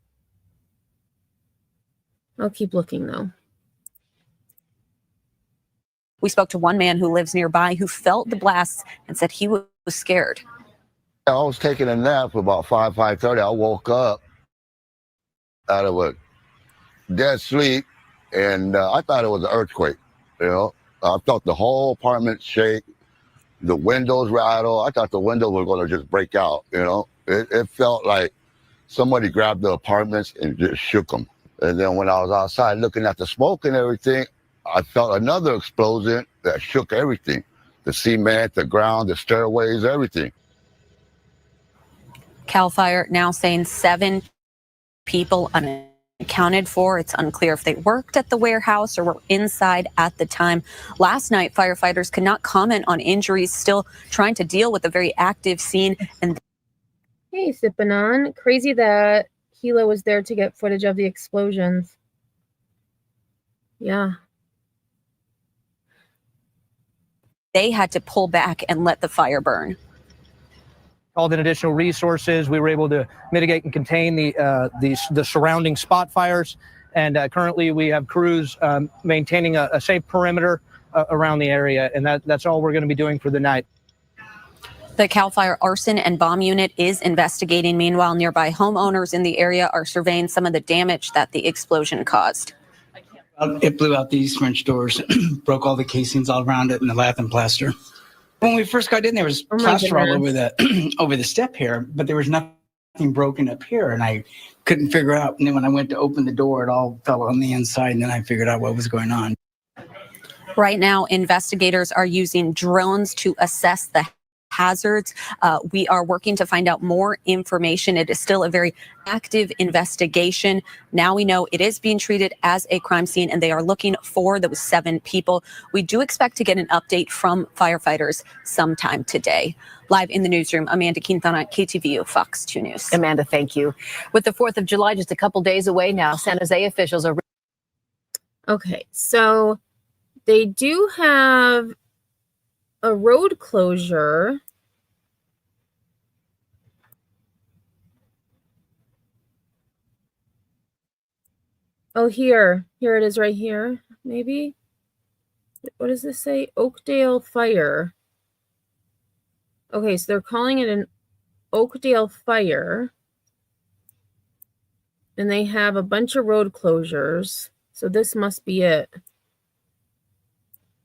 I'll keep looking though. We spoke to one man who lives nearby who felt the blasts and said he was scared. I was taking a nap about 5:30. I woke up out of a dead sleep, and I thought it was an earthquake. You know, I felt the whole apartment shake, the windows rattle. I thought the windows were going to just break out. You know, it felt like somebody grabbed the apartments and just shook them. And then when I was outside looking at the smoke and everything, I felt another explosion that shook everything. The cement, the ground, the stairways, everything. CAL FIRE now saying 7 people unaccounted for. It's unclear if they worked at the warehouse or were inside at the time. Last night, firefighters could not comment on injuries, still trying to deal with a very active scene. And hey, sipping on. Crazy that Gila was there to get footage of the explosions. Yeah. they had to pull back and let the fire burn. Called in additional resources. We were able to mitigate and contain the surrounding spot fires. And currently we have crews maintaining a safe perimeter around the area. And that's all we're going to be doing for the night. The CAL FIRE arson and bomb unit is investigating. Meanwhile, nearby homeowners in the area are surveying some of the damage that the explosion caused. It blew out these French doors, broke all the casings all around it and the lath and plaster. When we first got in, there was plaster all over the step here, but there was nothing broken up here, and I couldn't figure out. And then when I went to open the door, it all fell on the inside, and then I figured out what was going on. Right now, investigators are using drones to assess the hazards. We are working to find out more information. It is still a very active investigation. Now we know it is being treated as a crime scene, and they are looking for those 7 people. We do expect to get an update from firefighters sometime today. Live in the newsroom, Amanda Quintana, KTVU, Fox 2 News. Amanda, thank you. With the 4th of July just a couple days away now, San Jose officials are... Okay, so they do have a road closure Oh, here it is right here. Maybe. What does this say? Oakdale fire. Okay, so they're calling it an Oakdale fire. And they have a bunch of road closures. So this must be it.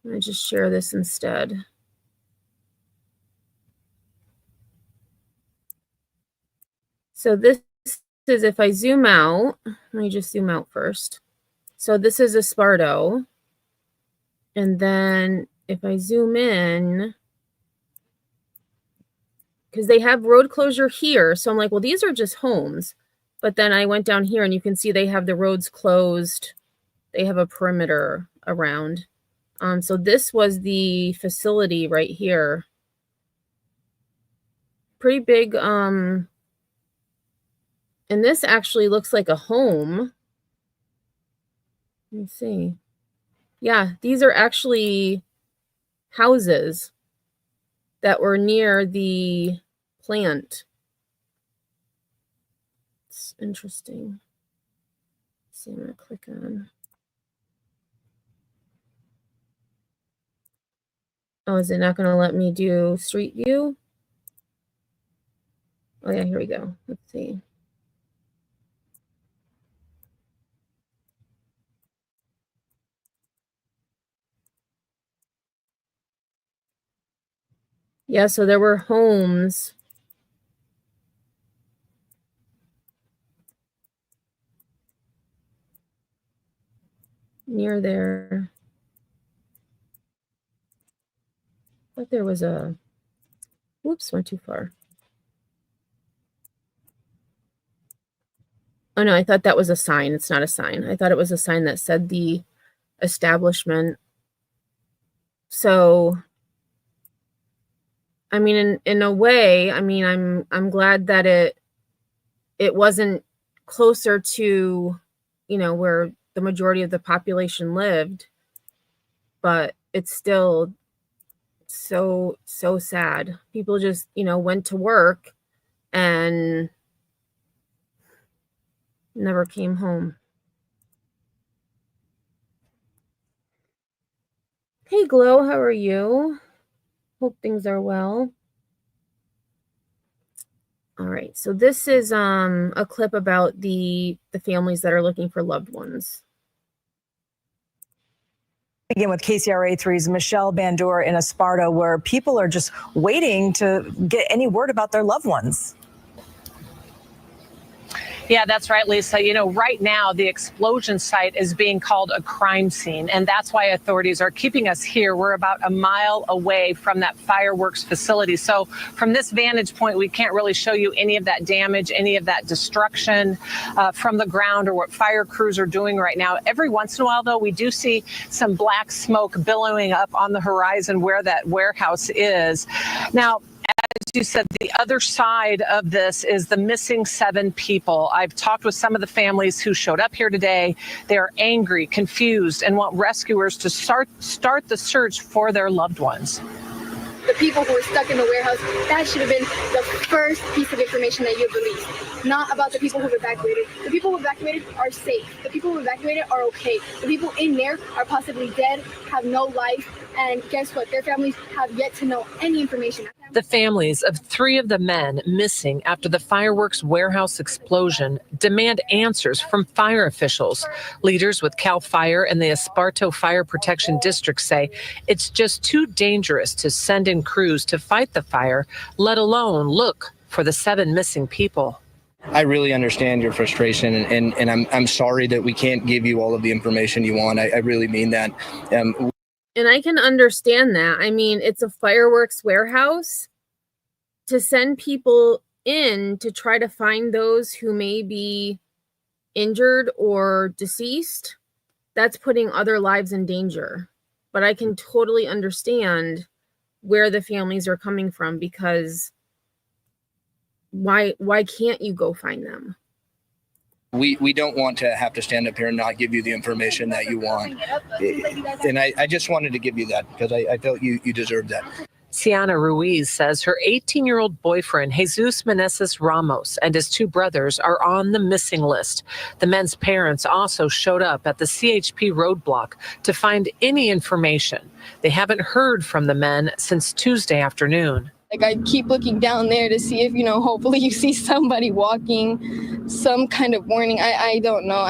Let me just share this instead. So this is, if I zoom out, let me just zoom out first. So this is Esparto. And then if I zoom in, because they have road closure here. So I'm like, well, these are just homes. But then I went down here and you can see they have the roads closed. They have a perimeter around. So this was the facility right here. Pretty big. And this actually looks like a home. Let me see. Yeah, these are actually houses that were near the plant. It's interesting. Let's see, I'm gonna click on. Oh, is it not gonna let me do Street View? Oh yeah, here we go. Let's see. Yeah, so there were homes near there. I thought there was a, whoops, went too far. Oh no, I thought that was a sign. It's not a sign. I thought it was a sign that said the establishment. So, I mean, in a way, I mean, I'm glad that it wasn't closer to, you know, where the majority of the population lived, but it's still so sad. People just, you know, went to work and never came home. Hey Glow, how are you? Hope things are well. All right, so this is a clip about the families that are looking for loved ones. Begin with KCRA 3's Michelle Bandura in Esparto, where people are just waiting to get any word about their loved ones. Yeah, that's right, Lisa. You know, right now, the explosion site is being called a crime scene, and that's why authorities are keeping us here. We're about a mile away from that fireworks facility. So from this vantage point, we can't really show you any of that damage, any of that destruction from the ground or what fire crews are doing right now. Every once in a while, though, we do see some black smoke billowing up on the horizon where that warehouse is. Now, as you said, the other side of this is the missing 7 people. I've talked with some of the families who showed up here today. They are angry, confused, and want rescuers to start the search for their loved ones. The people who were stuck in the warehouse, that should have been the first piece of information that you released, not about the people who evacuated. The people who evacuated are safe. The people who evacuated are okay. The people in there are possibly dead, have no life, and guess what? Their families have yet to know any information. The families of 3 of the men missing after the fireworks warehouse explosion demand answers from fire officials. Leaders with CAL FIRE and the Esparto Fire Protection District say it's just too dangerous to send in crews to fight the fire, let alone look for the 7 missing people. I really understand your frustration, and I'm sorry that we can't give you all of the information you want. I really mean that. And I can understand that. I mean, it's a fireworks warehouse. To send people in to try to find those who may be injured or deceased, that's putting other lives in danger. But I can totally understand where the families are coming from, because why can't you go find them? We don't want to have to stand up here and not give you the information that you want. And I just wanted to give you that because I felt you deserved that. Siana Ruiz says her 18-year-old boyfriend, Jesus Meneses Ramos, and his two brothers are on the missing list. The men's parents also showed up at the CHP roadblock to find any information. They haven't heard from the men since Tuesday afternoon. Like, I keep looking down there to see if, hopefully you see somebody walking, some kind of warning. I don't know.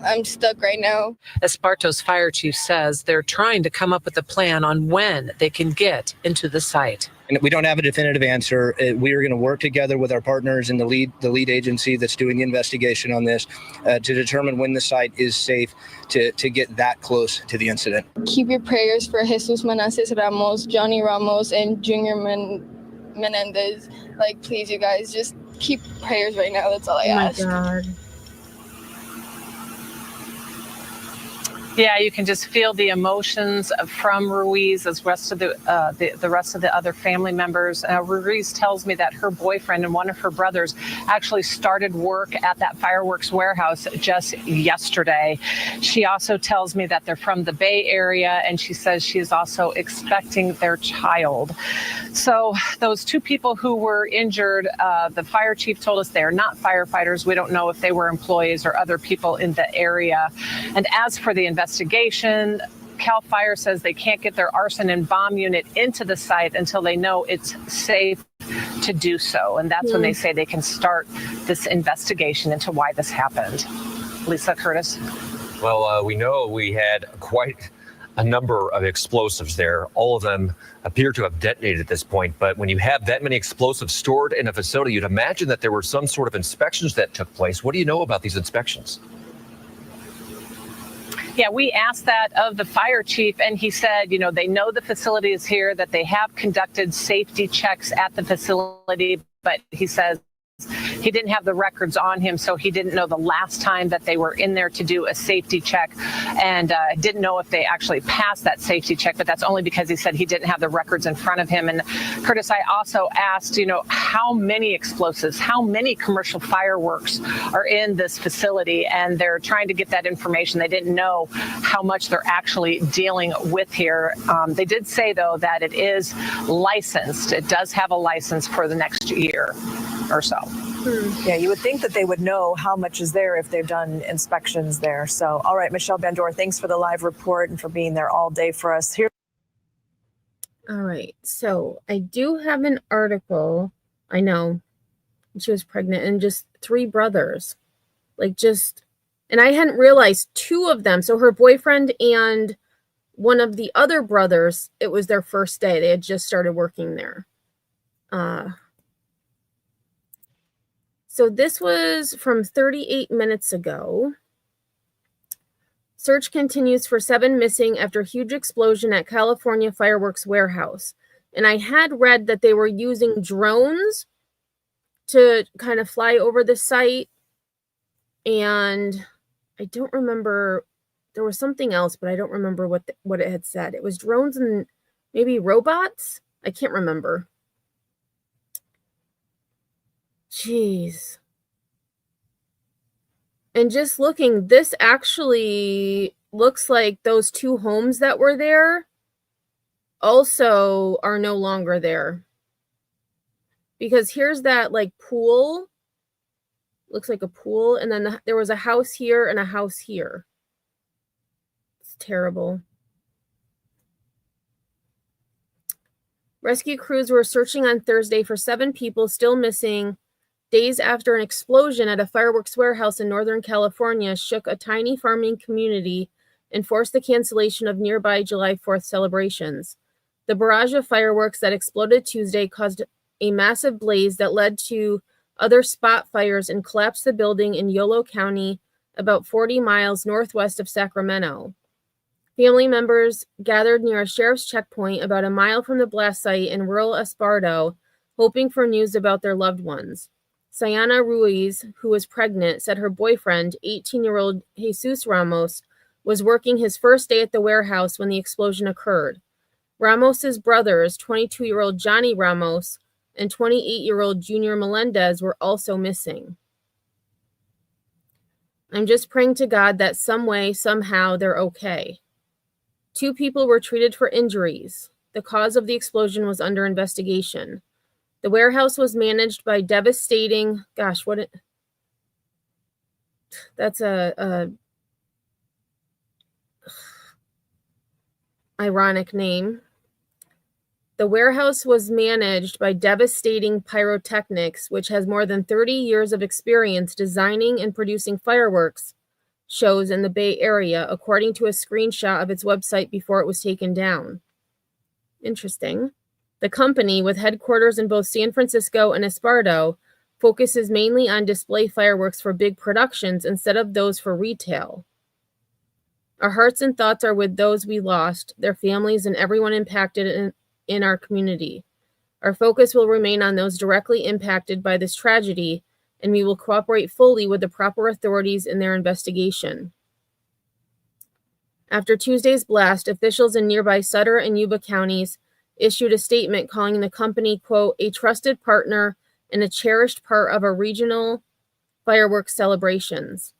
I'm stuck right now. Esparto's fire chief says they're trying to come up with a plan on when they can get into the site. And we don't have a definitive answer. We are going to work together with our partners in the lead agency that's doing the investigation on this to determine when the site is safe to get that close to the incident. Keep your prayers for Jesus Meneses Ramos, Johnny Ramos, and Junior Menendez. Like, please, you guys, just keep prayers right now. That's all I ask. Oh my God. Yeah, you can just feel the emotions from Ruiz as rest of the rest of the other family members. Ruiz tells me that her boyfriend and one of her brothers actually started work at that fireworks warehouse just yesterday. She also tells me that they're from the Bay Area, and she says she is also expecting their child. So those two people who were injured, the fire chief told us they are not firefighters. We don't know if they were employees or other people in the area. And as for the investigation, CAL FIRE says they can't get their arson and bomb unit into the site until they know it's safe to do so. And that's when they say they can start this investigation into why this happened. Lisa Curtis. Well, we know we had quite a number of explosives there. All of them appear to have detonated at this point. But when you have that many explosives stored in a facility, you'd imagine that there were some sort of inspections that took place. What do you know about these inspections? Yeah, we asked that of the fire chief, and he said, they know the facility is here, that they have conducted safety checks at the facility, but he says he didn't have the records on him, so he didn't know the last time that they were in there to do a safety check, and didn't know if they actually passed that safety check, but that's only because he said he didn't have the records in front of him. And Curtis, I also asked, how many explosives, how many commercial fireworks are in this facility, and they're trying to get that information. They didn't know how much they're actually dealing with here. They did say, though, that it is licensed. It does have a license for the next year or so. Yeah, you would think that they would know how much is there if they've done inspections there. So, all right, Michelle Bandor, thanks for the live report and for being there all day for us here. All right, so I do have an article. I know she was pregnant and just 3 brothers, and I hadn't realized 2 of them. So her boyfriend and one of the other brothers, it was their first day. They had just started working there. So this was from 38 minutes ago. Search continues for 7 missing after huge explosion at California fireworks warehouse. And I had read that they were using drones to kind of fly over the site. And I don't remember, there was something else, but I don't remember what it had said. It was drones and maybe robots? I can't remember. Jeez. And just looking, this actually looks like those 2 homes that were there also are no longer there. Because here's that pool. Looks like a pool. And then there was a house here and a house here. It's terrible. Rescue crews were searching on Thursday for 7 people still missing days after an explosion at a fireworks warehouse in Northern California shook a tiny farming community and forced the cancellation of nearby July 4th celebrations. The barrage of fireworks that exploded Tuesday caused a massive blaze that led to other spot fires and collapsed the building in Yolo County, about 40 miles northwest of Sacramento. Family members gathered near a sheriff's checkpoint about a mile from the blast site in rural Esparto, hoping for news about their loved ones. Siana Ruiz, who was pregnant, said her boyfriend, 18-year-old Jesus Ramos, was working his first day at the warehouse when the explosion occurred. Ramos's brothers, 22-year-old Johnny Ramos and 28-year-old Junior Melendez, were also missing. I'm just praying to God that some way, somehow, they're okay. 2 people were treated for injuries. The cause of the explosion was under investigation. The warehouse was managed by devastating, that's a ironic name. The warehouse was managed by Devastating Pyrotechnics, which has more than 30 years of experience designing and producing fireworks shows in the Bay Area, according to a screenshot of its website before it was taken down. Interesting. The company, with headquarters in both San Francisco and Esparto, focuses mainly on display fireworks for big productions instead of those for retail. Our hearts and thoughts are with those we lost, their families, and everyone impacted in our community. Our focus will remain on those directly impacted by this tragedy, and we will cooperate fully with the proper authorities in their investigation. After Tuesday's blast, officials in nearby Sutter and Yuba counties issued a statement calling the company, quote, a trusted partner and a cherished part of our regional fireworks celebrations.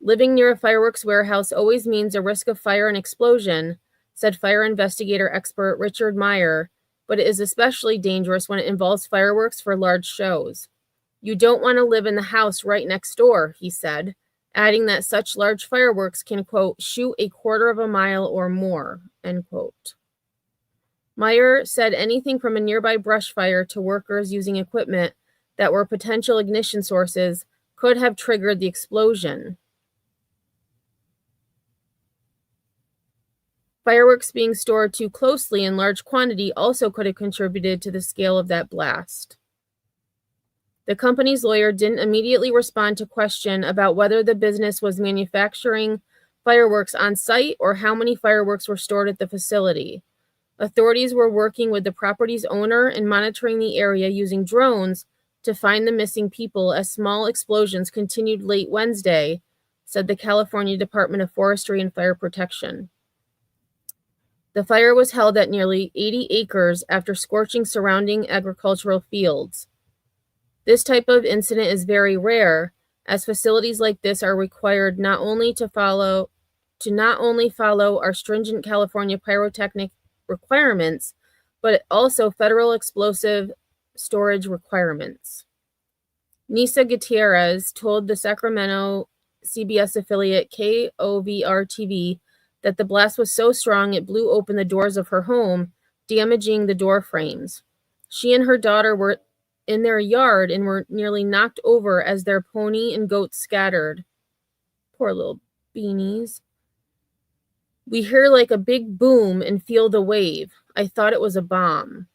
Living near a fireworks warehouse always means a risk of fire and explosion, said fire investigator expert Richard Meyer, but it is especially dangerous when it involves fireworks for large shows. You don't want to live in the house right next door, he said, adding that such large fireworks can, quote, shoot a quarter of a mile or more, end quote. Meyer said anything from a nearby brush fire to workers using equipment that were potential ignition sources could have triggered the explosion. Fireworks being stored too closely in large quantity also could have contributed to the scale of that blast. The company's lawyer didn't immediately respond to question about whether the business was manufacturing fireworks on site or how many fireworks were stored at the facility. Authorities were working with the property's owner and monitoring the area using drones to find the missing people as small explosions continued late Wednesday, said the California Department of Forestry and Fire Protection. The fire was held at nearly 80 acres after scorching surrounding agricultural fields. This type of incident is very rare, as facilities like this are required not only follow our stringent California pyrotechnic requirements, but also federal explosive storage requirements. Nisa Gutierrez told the Sacramento CBS affiliate KOVR-TV that the blast was so strong it blew open the doors of her home, damaging the door frames. She and her daughter were in their yard and were nearly knocked over as their pony and goats scattered. Poor little beanies. We hear like a big boom and feel the wave. I thought it was a bomb.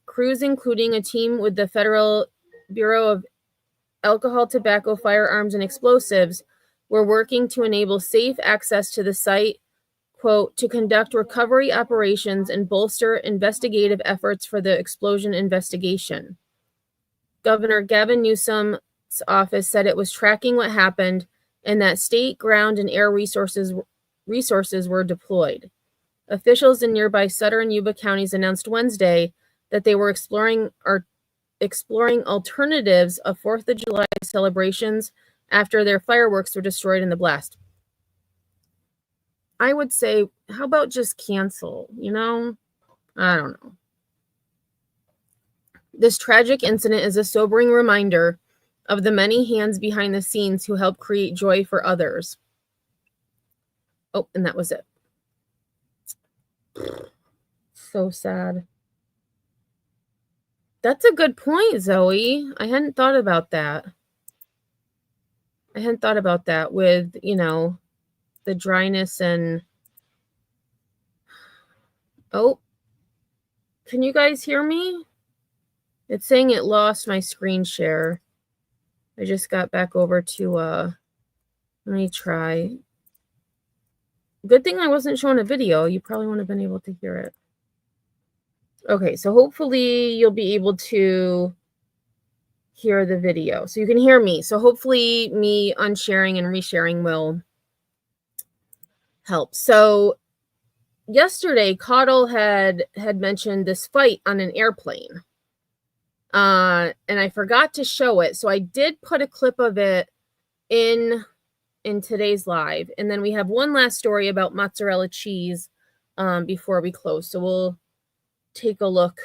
Crews, including a team with the Federal Bureau of Alcohol, Tobacco, Firearms, and Explosives, were working to enable safe access to the site, quote, to conduct recovery operations and bolster investigative efforts for the explosion investigation. Governor Gavin Newsom's office said it was tracking what happened and that state, ground, and air resources were deployed. Officials in nearby Sutter and Yuba counties announced Wednesday that they were exploring alternatives of 4th of July celebrations after their fireworks were destroyed in the blast. I would say, how about just cancel, you know? I don't know. This tragic incident is a sobering reminder of the many hands behind the scenes who help create joy for others. Oh, and that was it. So sad. That's a good point, Zoe. I hadn't thought about that. With, you know, the dryness and... Oh, can you guys hear me? It's saying it lost my screen share. I just got back over to, let me try. Good thing I wasn't showing a video. You probably wouldn't have been able to hear it. Okay, so hopefully you'll be able to hear the video. So you can hear me. So hopefully me unsharing and resharing will help. So yesterday, Caudle had mentioned this fight on an airplane. And I forgot to show it. So I did put a clip of it in today's live. And then we have one last story about mozzarella cheese before we close. So take a look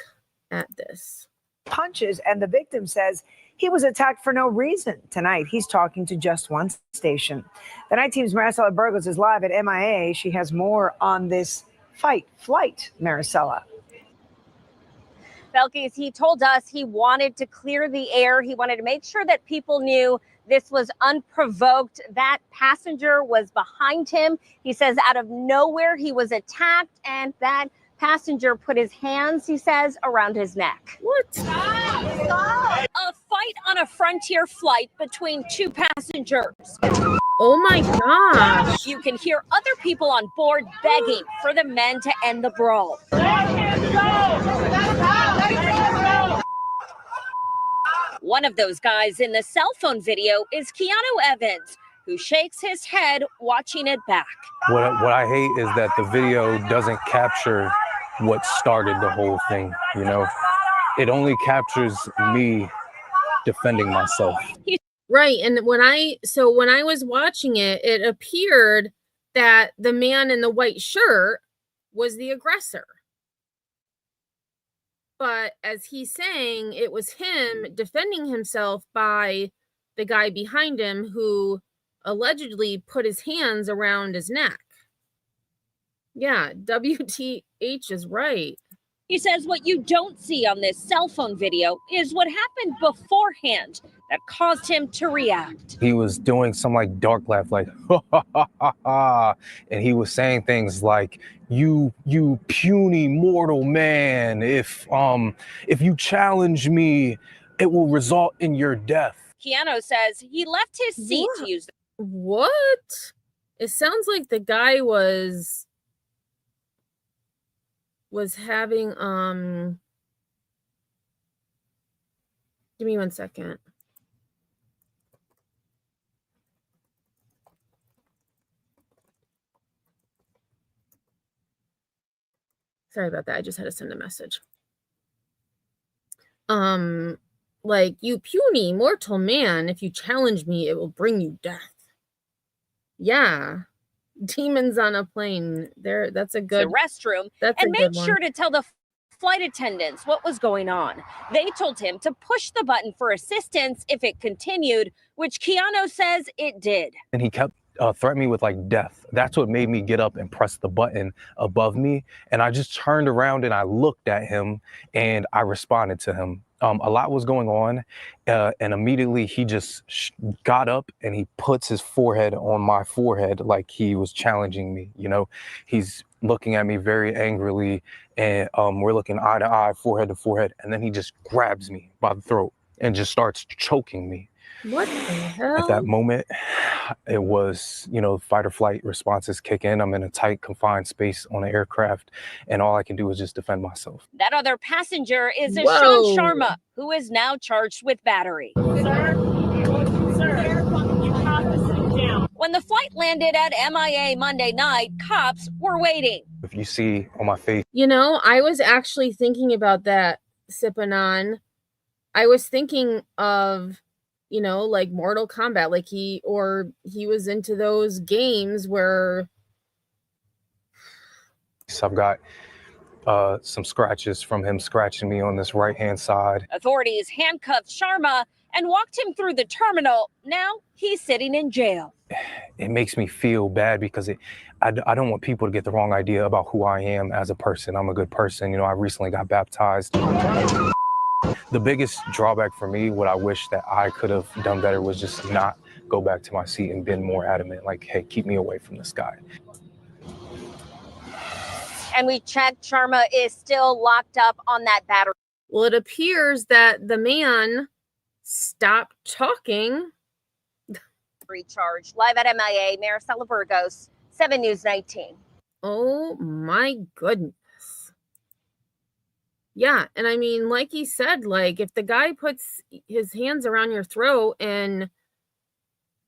at this. Punches, and the victim says he was attacked for no reason. Tonight, he's talking to Just One station. The night team's Maricela Burgos is live at MIA. She has more on this flight, Maricela. Belkis, he told us he wanted to clear the air. He wanted to make sure that people knew this was unprovoked. That passenger was behind him. He says out of nowhere he was attacked, and that passenger put his hands, he says, around his neck. What? A fight on a Frontier flight between two passengers. Oh my gosh. You can hear other people on board begging for the men to end the brawl. One of those guys in the cell phone video is Keanu Evans, who shakes his head watching it back. What I hate is that the video doesn't capture what started the whole thing, you know? It only captures me defending myself. Right. And when I was watching it, it appeared that the man in the white shirt was the aggressor. But as he's saying, it was him defending himself by the guy behind him who allegedly put his hands around his neck. Yeah, WTH is right. He says what you don't see on this cell phone video is what happened beforehand that caused him to react. He was doing some like dark laugh, like, ha, ha, ha, ha, ha. And he was saying things like, you puny mortal man, if you challenge me, it will result in your death. Keanu says he left his seat to use. What? It sounds like the guy was having give me 1 second. Sorry about that. I just had to send a message. Like, you puny mortal man, if you challenge me, it will bring you death. Yeah. Demons on a plane. That's a good the restroom and made sure to tell the flight attendants what was going on. They told him to push the button for assistance if it continued, which Keanu says it did. And he kept threatening me with like death. That's what made me get up and press the button above me. And I just turned around and I looked at him and I responded to him. A lot was going on, and immediately he just got up and he puts his forehead on my forehead like he was challenging me. You know, he's looking at me very angrily, and we're looking eye to eye, forehead to forehead, and then he just grabs me by the throat and just starts choking me. What the hell? At that moment, it was, you know, fight or flight responses kick in. I'm in a tight, confined space on an aircraft, and all I can do is just defend myself. That other passenger is Sean Whoa. Sharma, who is now charged with battery. When the flight landed at MIA Monday night, cops were waiting. If you see on my face, You know, I was actually thinking about that, Sipanon. I was thinking of, you know, like Mortal Kombat, like he was into those games where I've got some scratches from him scratching me on this right-hand side. Authorities handcuffed Sharma and walked him through the terminal. Now he's sitting in jail. It makes me feel bad because I don't want people to get the wrong idea about who I am as a person. I'm a good person. You know, I recently got baptized. The biggest drawback for me, what I wish that I could have done better, was just not go back to my seat and been more adamant. Like, hey, keep me away from this guy. And we checked, Sharma is still locked up on that battery. Well, it appears that the man stopped talking. Charge. Live at MIA, Maricela Burgos, 7 News 19. Oh my goodness. Yeah, and I mean, like he said, like if the guy puts his hands around your throat and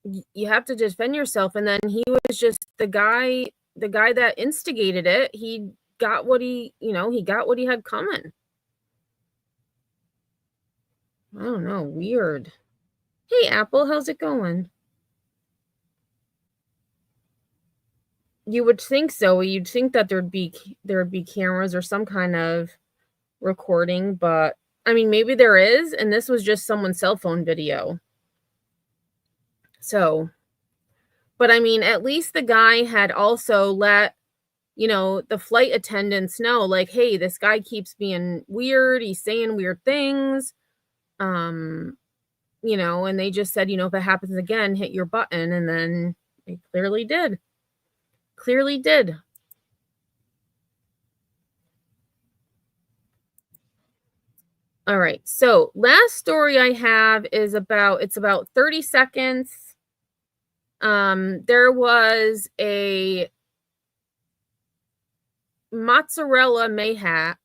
you have to defend yourself, and then he was just the guy that instigated it, he got what he had coming. I don't know, weird. Hey Apple, how's it going? You would think so. You'd think that there'd be cameras or some kind of recording, but I mean, maybe there is, and this was just someone's cell phone video. So, but I mean, at least the guy had also let, you know, the flight attendants know, like, hey, this guy keeps being weird. He's saying weird things. You know, and they just said, you know, if it happens again, hit your button. And then they clearly did. Clearly did. All right. So last story I have is about, it's about 30 seconds. There was a mozzarella mishap,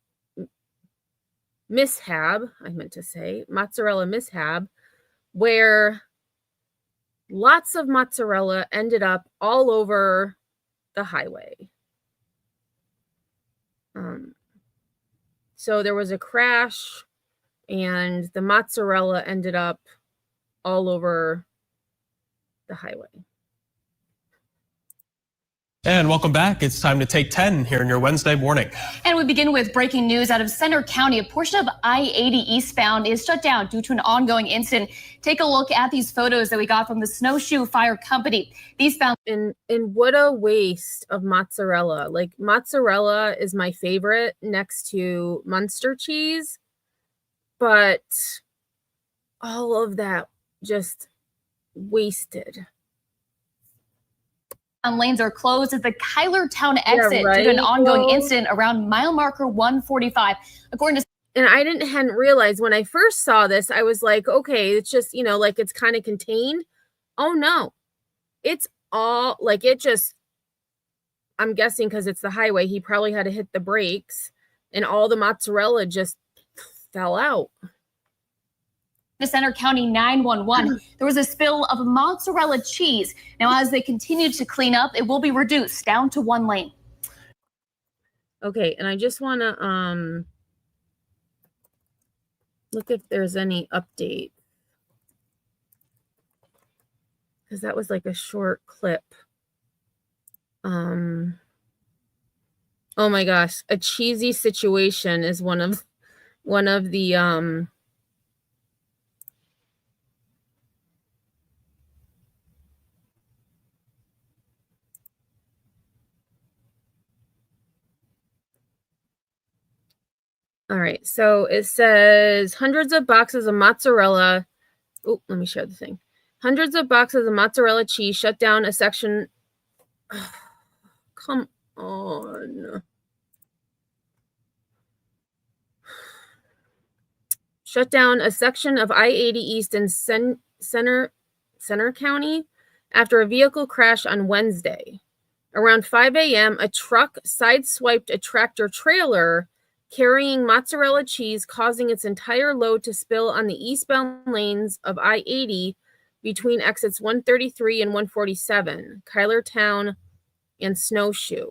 where lots of mozzarella ended up all over the highway. So there was a crash and the mozzarella ended up all over the highway. And welcome back. It's time to take 10 here in your Wednesday morning. And we begin with breaking news out of Center County. A portion of I-80 eastbound is shut down due to an ongoing incident. Take a look at these photos that we got from the Snowshoe Fire Company. These found and what a waste of mozzarella. Like, mozzarella is my favorite next to Munster cheese, but all of that just wasted. Lanes are closed at the Kylertown exit due to an ongoing incident around mile marker 145. According to, and I hadn't realized when I first saw this, I was like, okay, it's just, you know, like it's kind of contained. Oh no, it's all like, it just, I'm guessing because it's the highway, he probably had to hit the brakes and all the mozzarella just fell out. The Center County 911, there was a spill of mozzarella cheese. Now, as they continue to clean up, it will be reduced down to 1 lane. Okay, and I just want to look if there's any update, because that was like a short clip. Oh my gosh, a cheesy situation is one of the all right, so it says hundreds of boxes of mozzarella. Oh, let me share the thing. Hundreds of boxes of mozzarella cheese shut down a section. Oh, come on. Shut down a section of I-80 East in Center County after a vehicle crash on Wednesday. Around 5 a.m., a truck sideswiped a tractor trailer carrying mozzarella cheese, causing its entire load to spill on the eastbound lanes of I-80 between exits 133 and 147, Kylertown and Snowshoe.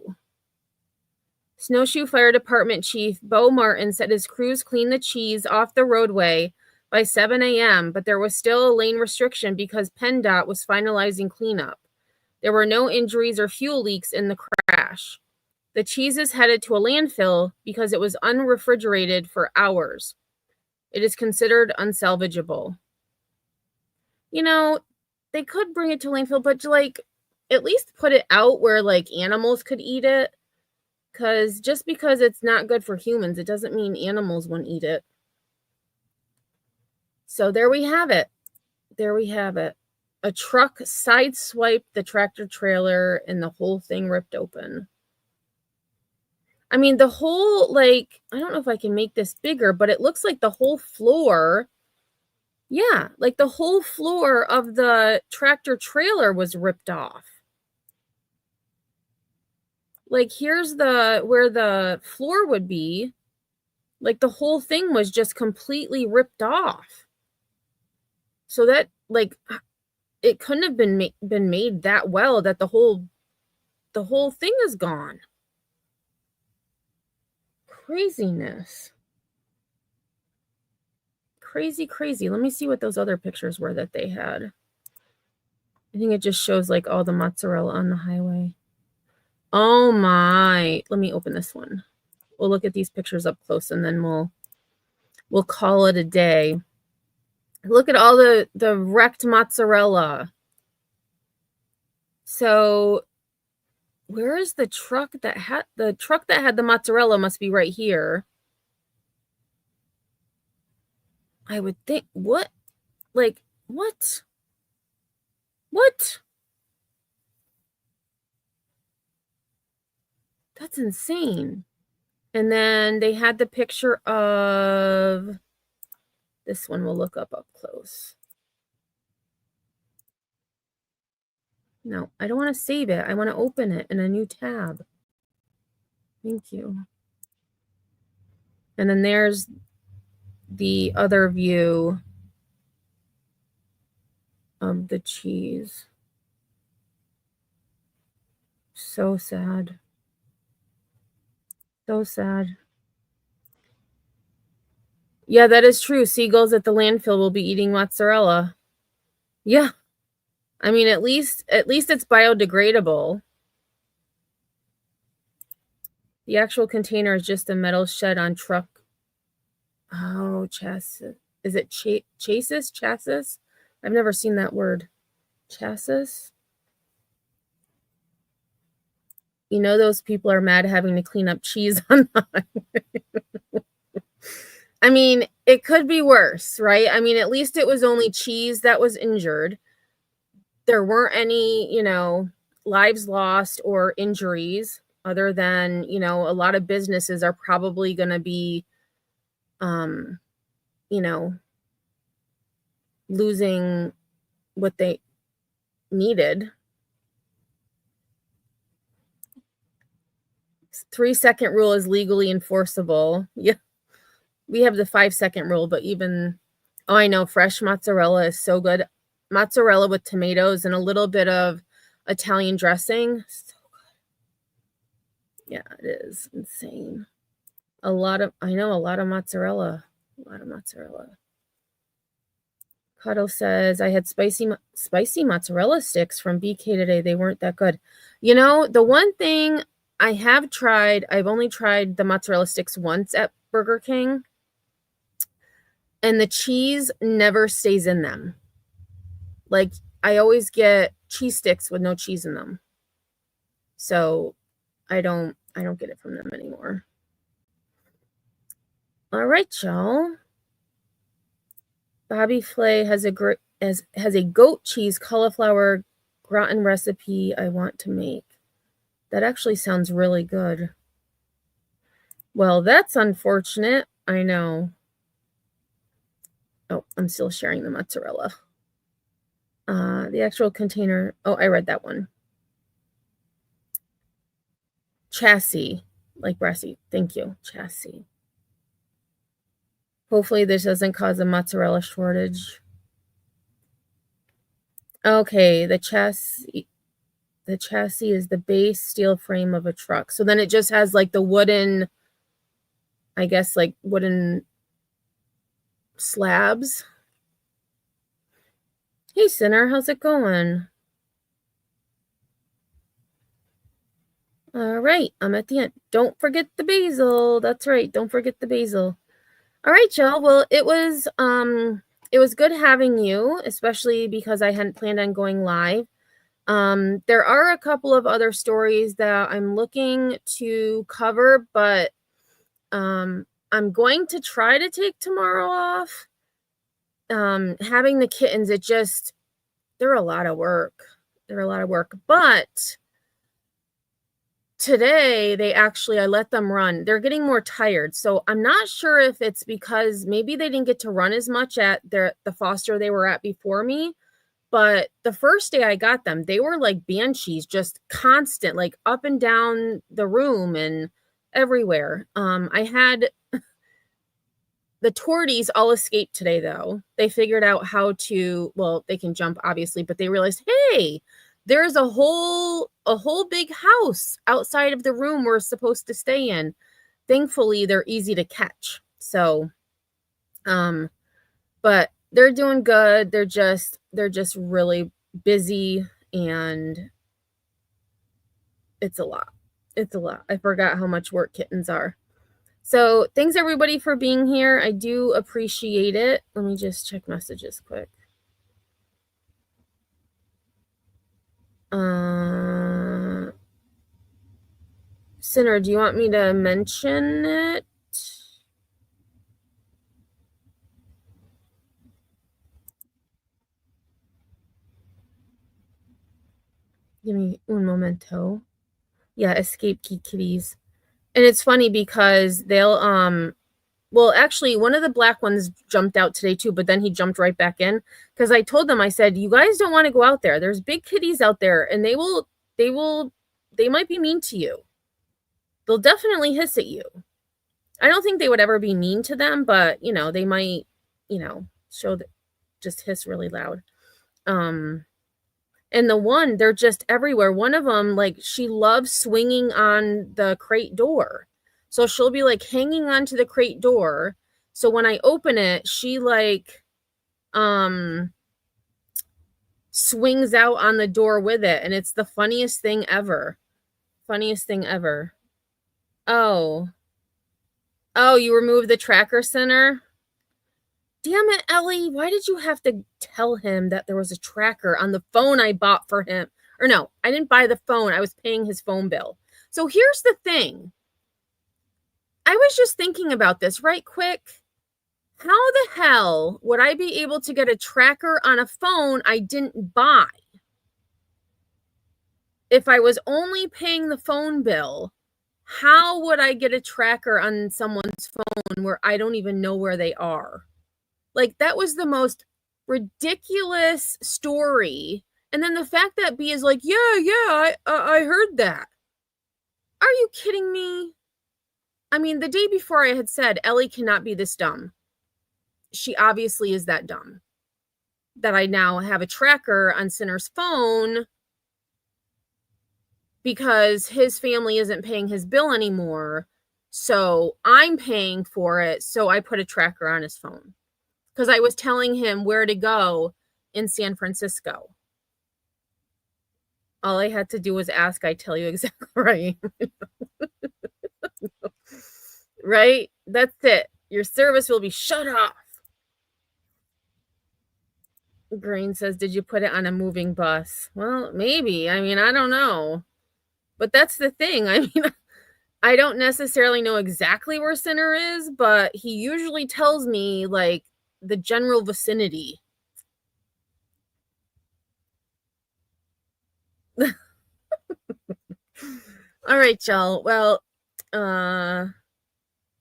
Snowshoe Fire Department Chief Bo Martin said his crews cleaned the cheese off the roadway by 7 a.m., but there was still a lane restriction because PennDOT was finalizing cleanup. There were no injuries or fuel leaks in the crash. The cheese is headed to a landfill because it was unrefrigerated for hours. It is considered unsalvageable. You know, they could bring it to landfill, but like, at least put it out where like animals could eat it. Because just because it's not good for humans, it doesn't mean animals won't eat it. So there we have it. There we have it. A truck sideswiped the tractor trailer and the whole thing ripped open. I mean, the whole, like, I don't know if I can make this bigger, but it looks like the whole floor. Yeah, like the whole floor of the tractor trailer was ripped off. Like, here's where the floor would be. Like, the whole thing was just completely ripped off. So that, like, it couldn't have been made that well that the whole thing is gone. Craziness. Crazy. Let me see what those other pictures were that they had. I think it just shows like all the mozzarella on the highway. Oh my. Let me open this one. look at these pictures up close, and then we'll call it a day. Look at all the wrecked mozzarella. So where is the truck that had the mozzarella? Must be right here. I would think. What? Like, what? What? That's insane. And then they had the picture of this one. We'll look up close. No, I don't want to save it. I want to open it in a new tab. Thank you. And then there's the other view of the cheese. So sad. So sad. Yeah, that is true. Seagulls at the landfill will be eating mozzarella. Yeah. I mean, at least it's biodegradable. The actual container is just a metal shed on truck. Oh, chassis. Is it chassis? Chassis? I've never seen that word. Chassis? You know those people are mad having to clean up cheese on the highway. I mean, it could be worse, right? I mean, at least it was only cheese that was injured. There weren't any, lives lost or injuries other than, a lot of businesses are probably going to be, losing what they needed. 3-second rule is legally enforceable. Yeah. We have the 5-second rule, but I know fresh mozzarella is so good. Mozzarella with tomatoes and a little bit of Italian dressing. So good. Yeah, it is insane. I know a lot of mozzarella. Cotto says, I had spicy mozzarella sticks from BK today. They weren't that good. The one thing I have tried, I've only tried the mozzarella sticks once at Burger King, and the cheese never stays in them. Like, I always get cheese sticks with no cheese in them. So I don't get it from them anymore. All right, y'all. Bobby Flay has a goat cheese cauliflower gratin recipe I want to make. That actually sounds really good. Well, that's unfortunate. I know. Oh, I'm still sharing the mozzarella. The actual container. Oh, I read that one. Chassis, like Brassy. Thank you. Chassis. Hopefully this doesn't cause a mozzarella shortage. Okay, the chassis is the base steel frame of a truck. So then it just has like the wooden, I guess, like wooden slabs. Hey, Sinner, how's it going? All right, I'm at the end. Don't forget the basil. That's right. Don't forget the basil. All right, y'all. Well, it was good having you, especially because I hadn't planned on going live. There are a couple of other stories that I'm looking to cover, but I'm going to try to take tomorrow off. Having the kittens, they're a lot of work. But today I let them run. They're getting more tired. So I'm not sure if it's because maybe they didn't get to run as much at the foster they were at before me. But the first day I got them, they were like banshees, just constant, like up and down the room and everywhere. I had the torties all escaped today, though. They figured out how to, well, they can jump, obviously, but they realized, hey, there's a whole big house outside of the room we're supposed to stay in. Thankfully, they're easy to catch. So, but they're doing good. They're just really busy, and it's a lot. I forgot how much work kittens are. So thanks everybody for being here. I do appreciate it. Let me just check messages quick. Sinner, do you want me to mention it? Give me un momento. Yeah, escape key kitties. And it's funny because they'll well, actually one of the black ones jumped out today too, but then he jumped right back in because I told them, I said, you guys don't want to go out there. There's big kitties out there and they might be mean to you. They'll definitely hiss at you. I don't think they would ever be mean to them, but you know, they might, you know, show that, just hiss really loud. And the one, they're just everywhere. One of them, like, she loves swinging on the crate door. So she'll be like hanging onto the crate door. So when I open it, she like swings out on the door with it. And it's the funniest thing ever. Funniest thing ever. Oh, you removed the tracker center? Damn it, Ellie. Why did you have to tell him that there was a tracker on the phone I bought for him? Or no, I didn't buy the phone. I was paying his phone bill. So here's the thing. I was just thinking about this right quick. How the hell would I be able to get a tracker on a phone I didn't buy? If I was only paying the phone bill, how would I get a tracker on someone's phone where I don't even know where they are? Like, that was the most ridiculous story. And then the fact that B is like, yeah, I heard that. Are you kidding me? I mean, the day before I had said, Ellie cannot be this dumb. She obviously is that dumb. That I now have a tracker on Sinner's phone because his family isn't paying his bill anymore. So I'm paying for it. So I put a tracker on his phone. Because I was telling him where to go in San Francisco. All I had to do was ask. I tell you exactly right. Right? That's it. Your service will be shut off. Green says, did you put it on a moving bus? Well, maybe. I mean, I don't know. But that's the thing. I mean, I don't necessarily know exactly where Sinner is, but he usually tells me, like, the general vicinity. All right, y'all. Well,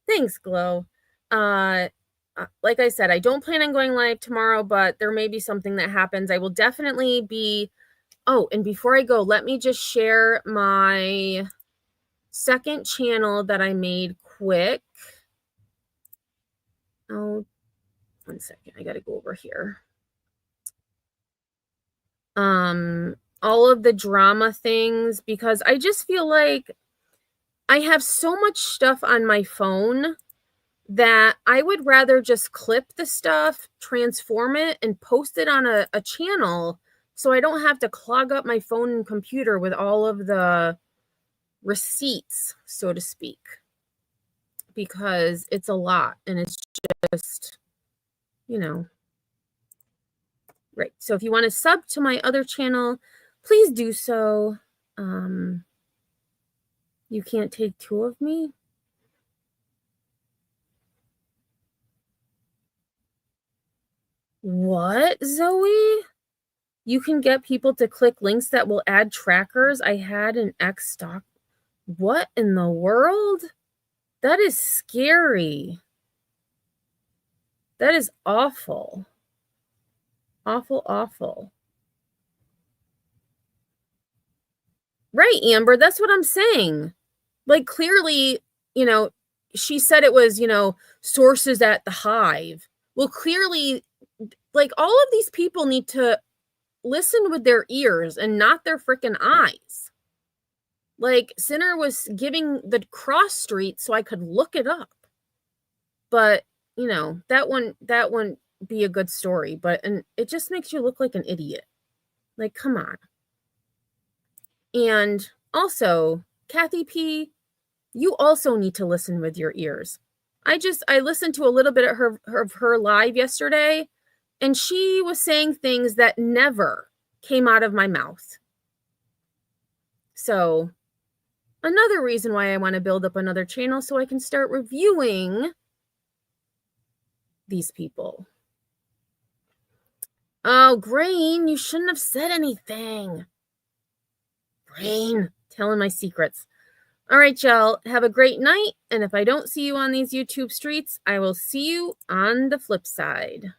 thanks, Glow. Like I said, I don't plan on going live tomorrow, but there may be something that happens. I will definitely be. Oh, and before I go, let me just share my second channel that I made quick. Oh, 1 second. I got to go over here. All of the drama things, because I just feel like I have so much stuff on my phone that I would rather just clip the stuff, transform it, and post it on a channel so I don't have to clog up my phone and computer with all of the receipts, so to speak, because it's a lot and it's just, you know. Right. So if you want to sub to my other channel, please do so. You can't take two of me? What, Zoe? You can get people to click links that will add trackers. I had an X stock. What in the world? That is scary. That is awful. Awful, awful. Right, Amber, that's what I'm saying. Like, clearly, you know, she said it was, you know, sources at the Hive. Well, clearly, like, all of these people need to listen with their ears and not their freaking eyes. Like, Sinner was giving the cross street so I could look it up. But, you know, that wouldn't be a good story. But, and it just makes you look like an idiot. Like, come on. And also, Kathy P., you also need to listen with your ears. I listened to a little bit of her live yesterday, and she was saying things that never came out of my mouth. So another reason why I want to build up another channel, so I can start reviewing these people. Oh, Grain, you shouldn't have said anything. Grain, telling my secrets. All right, y'all, have a great night. And if I don't see you on these YouTube streets, I will see you on the flip side.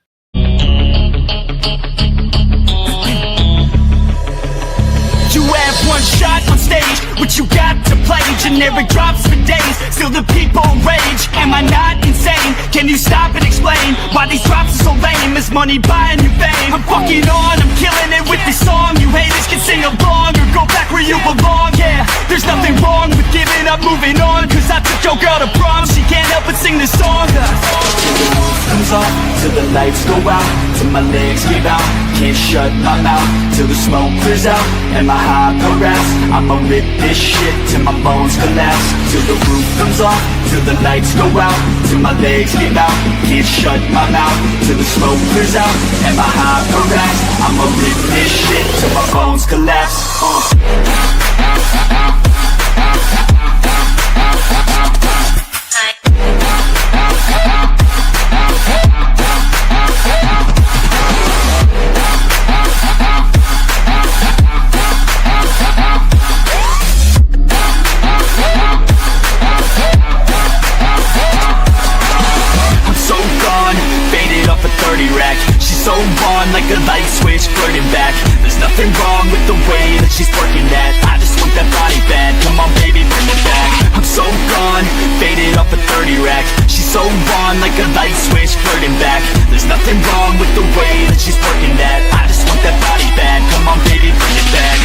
You have one shot on stage, what you got to play? Generic drops for days, still the people rage. Am I not insane? Can you stop and explain why these drops are so lame? Is money buying you fame? I'm fucking on, I'm killing it with this song. You haters can sing along or go back where you belong. Yeah, there's nothing wrong with giving up, moving on. Cause I took your girl to prom, she can't help but sing this song. Till the roof comes off, till the lights go out, till my legs give out, can't shut my mouth, till the smoke clears out, and my high harass. I'ma rip this shit till my bones collapse. Till the roof comes off, till the lights go out, till my legs give out, can't shut my mouth, till the smoke clears out, and my high harass. I'ma rip this shit till my bones collapse. She's so on like a light switch, flirting back. There's nothing wrong with the way that she's working that. I just want that body bad, come on baby, bring it back. I'm so gone, faded off a 30 rack. She's so on like a light switch, flirting back. There's nothing wrong with the way that she's working that. I just want that body bad, come on baby, bring it back.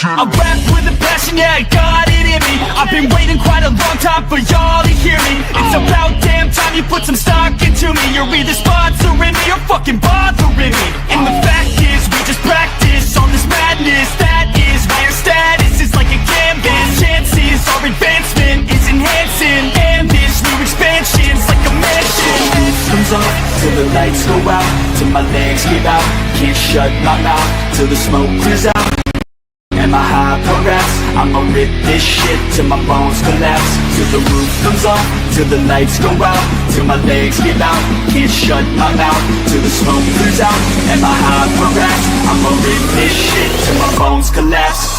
I rap with a passion, yeah, I got it in me. I've been waiting quite a long time for y'all to hear me. It's about damn time you put some stock into me. You're either sponsoring me or fucking bothering me. And the fact is, we just practice on this madness. That is why our status is like a canvas. Chances our advancement is enhancing, and this new expansion's like a mansion. Comes off till the lights go out, till my legs give out, can't shut my mouth, till the smoke clears out, and my high harass. I'ma rip this shit till my bones collapse. Till the roof comes off, till the lights go out, till my legs give out, can't shut my mouth, till the smoke clears out, and my high harass. I'ma rip this shit till my bones collapse.